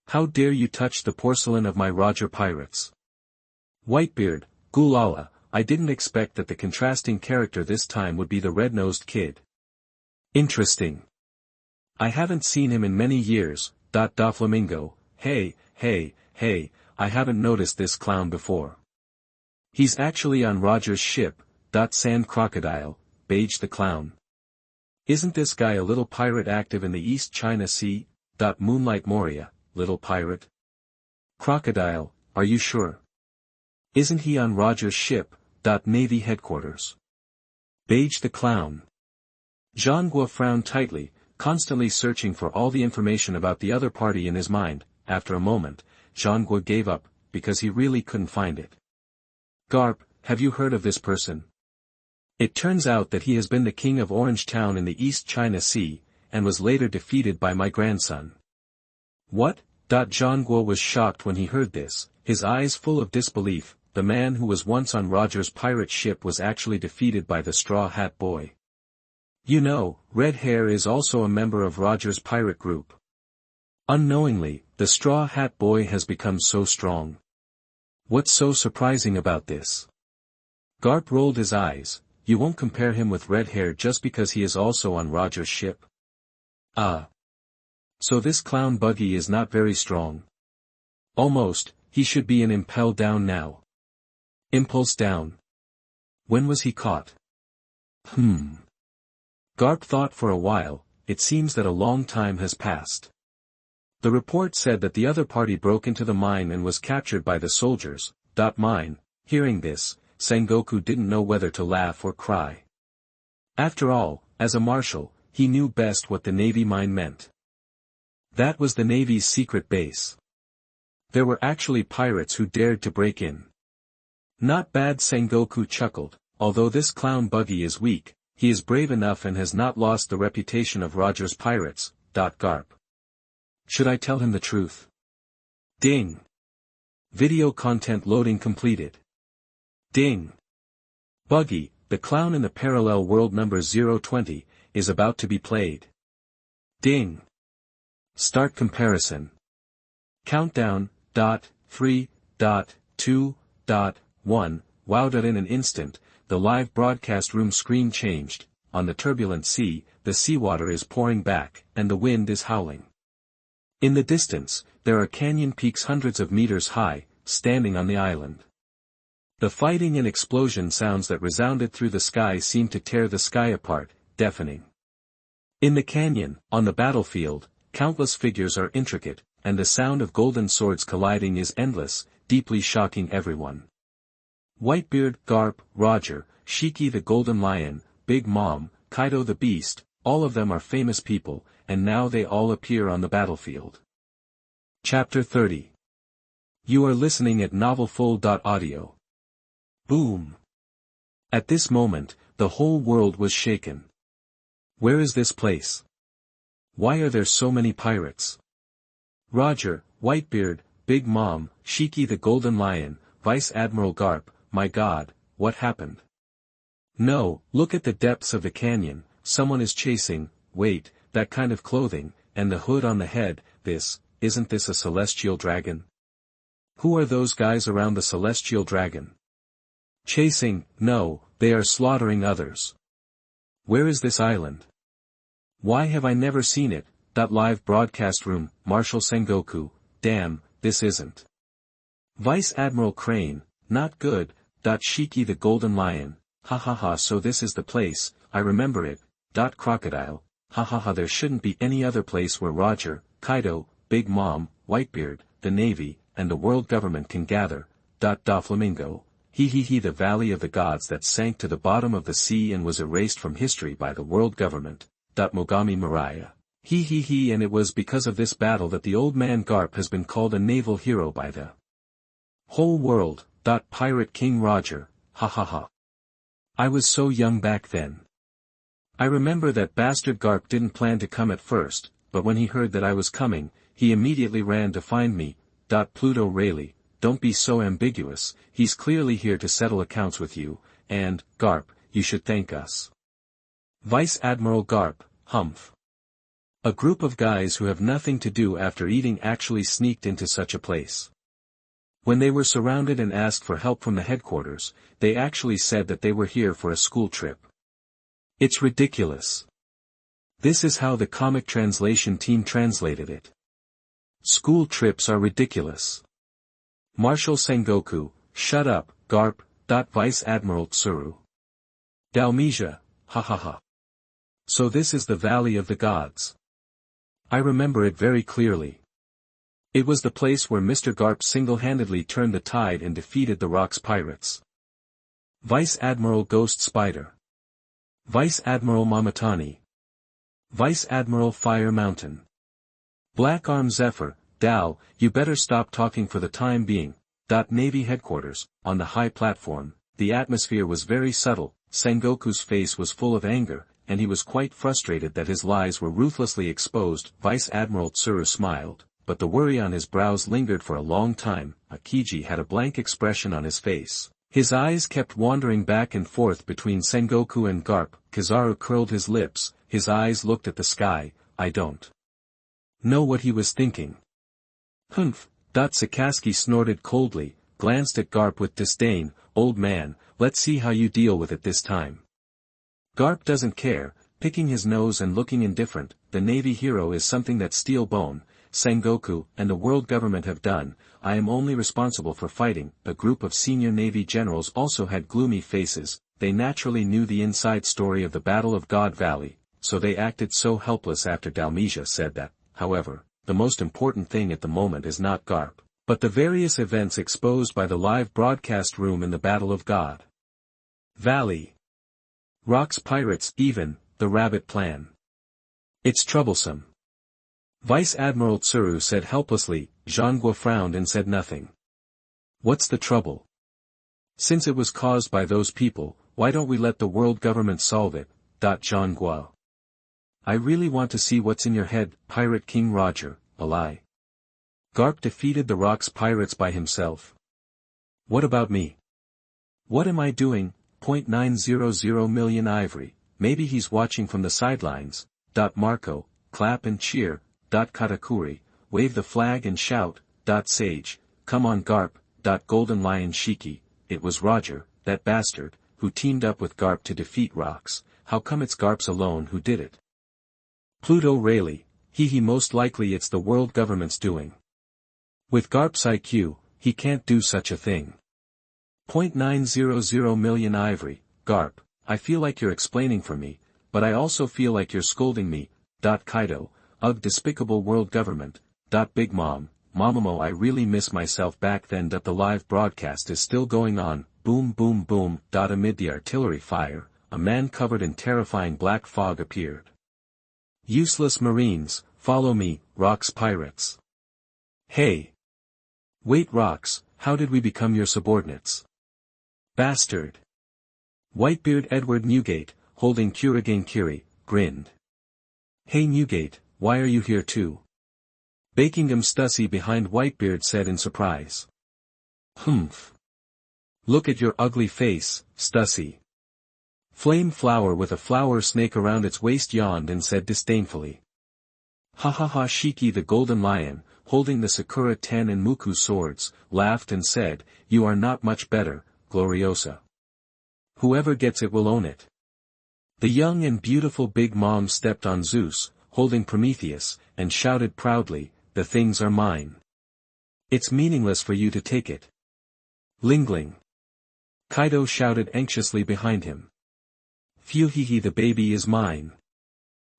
How dare you touch the porcelain of my Roger pirates? Whitebeard, Gulala, I didn't expect that the contrasting character this time would be the red-nosed kid. Interesting. I haven't seen him in many years. Doflamingo, hey, I haven't noticed this clown before. He's actually on Roger's ship. Sand Crocodile, Bage the Clown. Isn't this guy a little pirate active in the East China Sea? Moonlight Moria, little pirate. Crocodile, are you sure? Isn't he on Roger's ship? Navy headquarters. Bage the Clown. Zhangguo frowned tightly, constantly searching for all the information about the other party in his mind. After a moment, Zhangguo gave up, because he really couldn't find it. Garp, have you heard of this person? It turns out that he has been the king of Orange Town in the East China Sea, and was later defeated by my grandson. What? Zhangguo was shocked when he heard this, his eyes full of disbelief. The man who was once on Roger's pirate ship was actually defeated by the Straw Hat Boy. You know, Red Hair is also a member of Roger's pirate group. Unknowingly, the Straw Hat Boy has become so strong. What's so surprising about this? Garp rolled his eyes. You won't compare him with Red Hair just because he is also on Roger's ship? Ah. So this clown Buggy is not very strong. Almost, he should be an Impel Down now. Impulse Down. When was he caught? Garp thought for a while. It seems that a long time has passed. The report said that the other party broke into the mine and was captured by the soldiers. Mine. Hearing this, Sengoku didn't know whether to laugh or cry. After all, as a marshal, he knew best what the Navy mine meant. That was the Navy's secret base. There were actually pirates who dared to break in. Not bad, Sengoku chuckled. Although this clown Buggy is weak, he is brave enough and has not lost the reputation of Roger's pirates. Garp. Should I tell him the truth? Ding. Video content loading completed. Ding. Buggy, the clown in the parallel world number 020, is about to be played. Ding. Start comparison. Countdown, 3, 2, 1, wowed in an instant, the live broadcast room screen changed, on the turbulent sea, the seawater is pouring back, and the wind is howling. In the distance, there are canyon peaks hundreds of meters high, standing on the island. The fighting and explosion sounds that resounded through the sky seemed to tear the sky apart, deafening. In the canyon, on the battlefield, countless figures are intricate, and the sound of golden swords colliding is endless, deeply shocking everyone. Whitebeard, Garp, Roger, Shiki the Golden Lion, Big Mom, Kaido the Beast, all of them are famous people, and now they all appear on the battlefield. Chapter 30. You are listening at novelfull.audio. Boom. At this moment, the whole world was shaken. Where is this place? Why are there so many pirates? Roger, Whitebeard, Big Mom, Shiki the Golden Lion, Vice Admiral Garp, my God, what happened? No, look at the depths of the canyon, someone is chasing, wait, that kind of clothing, and the hood on the head, isn't this a celestial dragon? Who are those guys around the celestial dragon? Chasing, no, they are slaughtering others. Where is this island? Why have I never seen it? Live broadcast room, Marshal Sengoku, damn, this isn't. Vice Admiral Crane, not good, Shiki the Golden Lion, ha ha ha, so this is the place, I remember it, Crocodile, ha ha ha, there shouldn't be any other place where Roger, Kaido, Big Mom, Whitebeard, the Navy, and the world government can gather, Flamingo, he the Valley of the Gods that sank to the bottom of the sea and was erased from history by the world government, Mogami Mariah, he and it was because of this battle that the old man Garp has been called a naval hero by the whole world, Pirate King Roger, ha ha ha. I was so young back then. I remember that bastard Garp didn't plan to come at first, but when he heard that I was coming, he immediately ran to find me, Pluto Rayleigh, don't be so ambiguous, he's clearly here to settle accounts with you, and, Garp, you should thank us. Vice Admiral Garp, humph. A group of guys who have nothing to do after eating actually sneaked into such a place. When they were surrounded and asked for help from the headquarters, they actually said that they were here for a school trip. It's ridiculous. This is how the comic translation team translated it. School trips are ridiculous. Marshal Sengoku, shut up, Garp, Vice Admiral Tsuru. Dalmesia, ha ha ha. So this is the Valley of the Gods. I remember it very clearly. It was the place where Mr. Garp single-handedly turned the tide and defeated the Rocks pirates. Vice Admiral Ghost Spider. Vice Admiral Mamatani. Vice Admiral Fire Mountain. Black Arm Zephyr, Dal, you better stop talking for the time being. Navy headquarters, on the high platform, the atmosphere was very subtle, Sengoku's face was full of anger, and he was quite frustrated that his lies were ruthlessly exposed. Vice Admiral Tsuru smiled, but the worry on his brows lingered for a long time. Akiji had a blank expression on his face. His eyes kept wandering back and forth between Sengoku and Garp. Kizaru curled his lips, his eyes looked at the sky. I don't know what he was thinking. Humph. Sakaski snorted coldly, glanced at Garp with disdain. Old man, let's see how you deal with it this time. Garp doesn't care, picking his nose and looking indifferent. The Navy hero is something that Steel Bone, Sengoku, and the world government have done. I am only responsible for fighting. A group of senior Navy generals also had gloomy faces. They naturally knew the inside story of the Battle of God Valley, so they acted so helpless after Dalmesia said that. However, the most important thing at the moment is not Garp, but the various events exposed by the live broadcast room in the Battle of God Valley. Rocks pirates, even, the rabbit plan. It's troublesome. Vice Admiral Tsuru said helplessly. Zhangguo frowned and said nothing. What's the trouble? Since it was caused by those people, why don't we let the world government solve it? Zhangguo. I really want to see what's in your head, Pirate King Roger, a lie. Garp defeated the Rocks pirates by himself. What about me? What am I doing? 0.900 million ivory, maybe he's watching from the sidelines. Marco, clap and cheer. Katakuri, wave the flag and shout, Sage, come on Garp, Golden Lion Shiki, it was Roger, that bastard, who teamed up with Garp to defeat Rocks, how come it's Garp's alone who did it? Pluto Rayleigh, he most likely it's the world government's doing. With Garp's IQ, he can't do such a thing. 900 million Ivory, Garp, I feel like you're explaining for me, but I also feel like you're scolding me, Kaido, ugh despicable world government, Big Mom, Mamamo I really miss myself back then. The live broadcast is still going on, boom boom boom. Amid the artillery fire, a man covered in terrifying black fog appeared. Useless Marines, follow me, Rocks pirates. Hey! Wait Rocks, how did we become your subordinates? Bastard! Whitebeard Edward Newgate, holding Kurigane Kiri, grinned. Hey Newgate, why are you here too? Bakingum Stussy behind Whitebeard said in surprise. Humph. Look at your ugly face, Stussy. Flame Flower with a flower snake around its waist yawned and said disdainfully. Ha ha ha. Shiki the Golden Lion, holding the Sakura Ten and Muku swords, laughed and said, you are not much better, Gloriosa. Whoever gets it will own it. The young and beautiful Big Mom stepped on Zeus, holding Prometheus, and shouted proudly, the things are mine. It's meaningless for you to take it. Linlin. Kaido shouted anxiously behind him. Phew hee the baby is mine.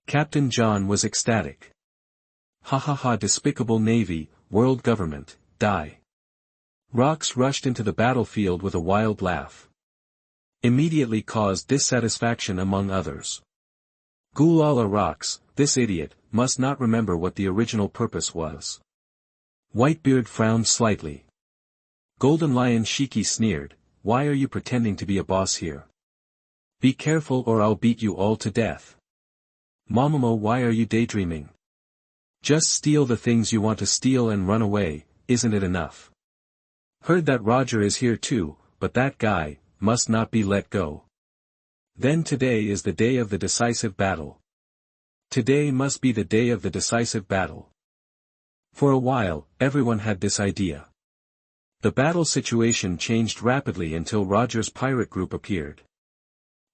Captain John was ecstatic. Ha ha ha. Despicable Navy, world government, die. Rocks rushed into the battlefield with a wild laugh. Immediately caused dissatisfaction among others. Gulala Rocks, this idiot, must not remember what the original purpose was. Whitebeard frowned slightly. Golden Lion Shiki sneered, why are you pretending to be a boss here? Be careful or I'll beat you all to death. Mamamo why are you daydreaming? Just steal the things you want to steal and run away, isn't it enough? Heard that Roger is here too, but that guy, must not be let go. Then today is the day of the decisive battle. Today must be the day of the decisive battle. For a while, everyone had this idea. The battle situation changed rapidly until Roger's pirate group appeared.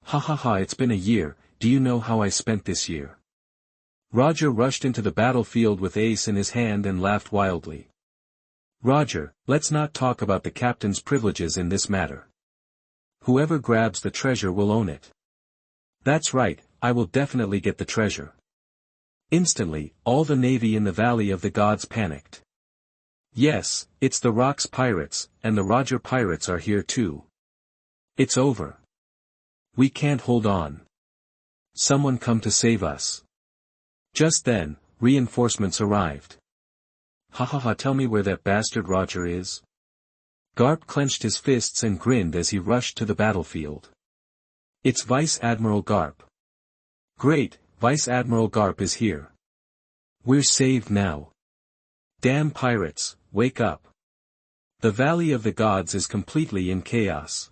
Ha ha ha. It's been a year, do you know how I spent this year? Roger rushed into the battlefield with Ace in his hand and laughed wildly. Roger, let's not talk about the captain's privileges in this matter. Whoever grabs the treasure will own it. That's right, I will definitely get the treasure. Instantly, all the navy in the Valley of the Gods panicked. Yes, it's the Rocks pirates, and the Roger pirates are here too. It's over. We can't hold on. Someone come to save us. Just then, reinforcements arrived. Ha ha ha. Tell me where that bastard Roger is. Garp clenched his fists and grinned as he rushed to the battlefield. It's Vice Admiral Garp. Great, Vice Admiral Garp is here. We're saved now. Damn pirates, wake up. The Valley of the Gods is completely in chaos.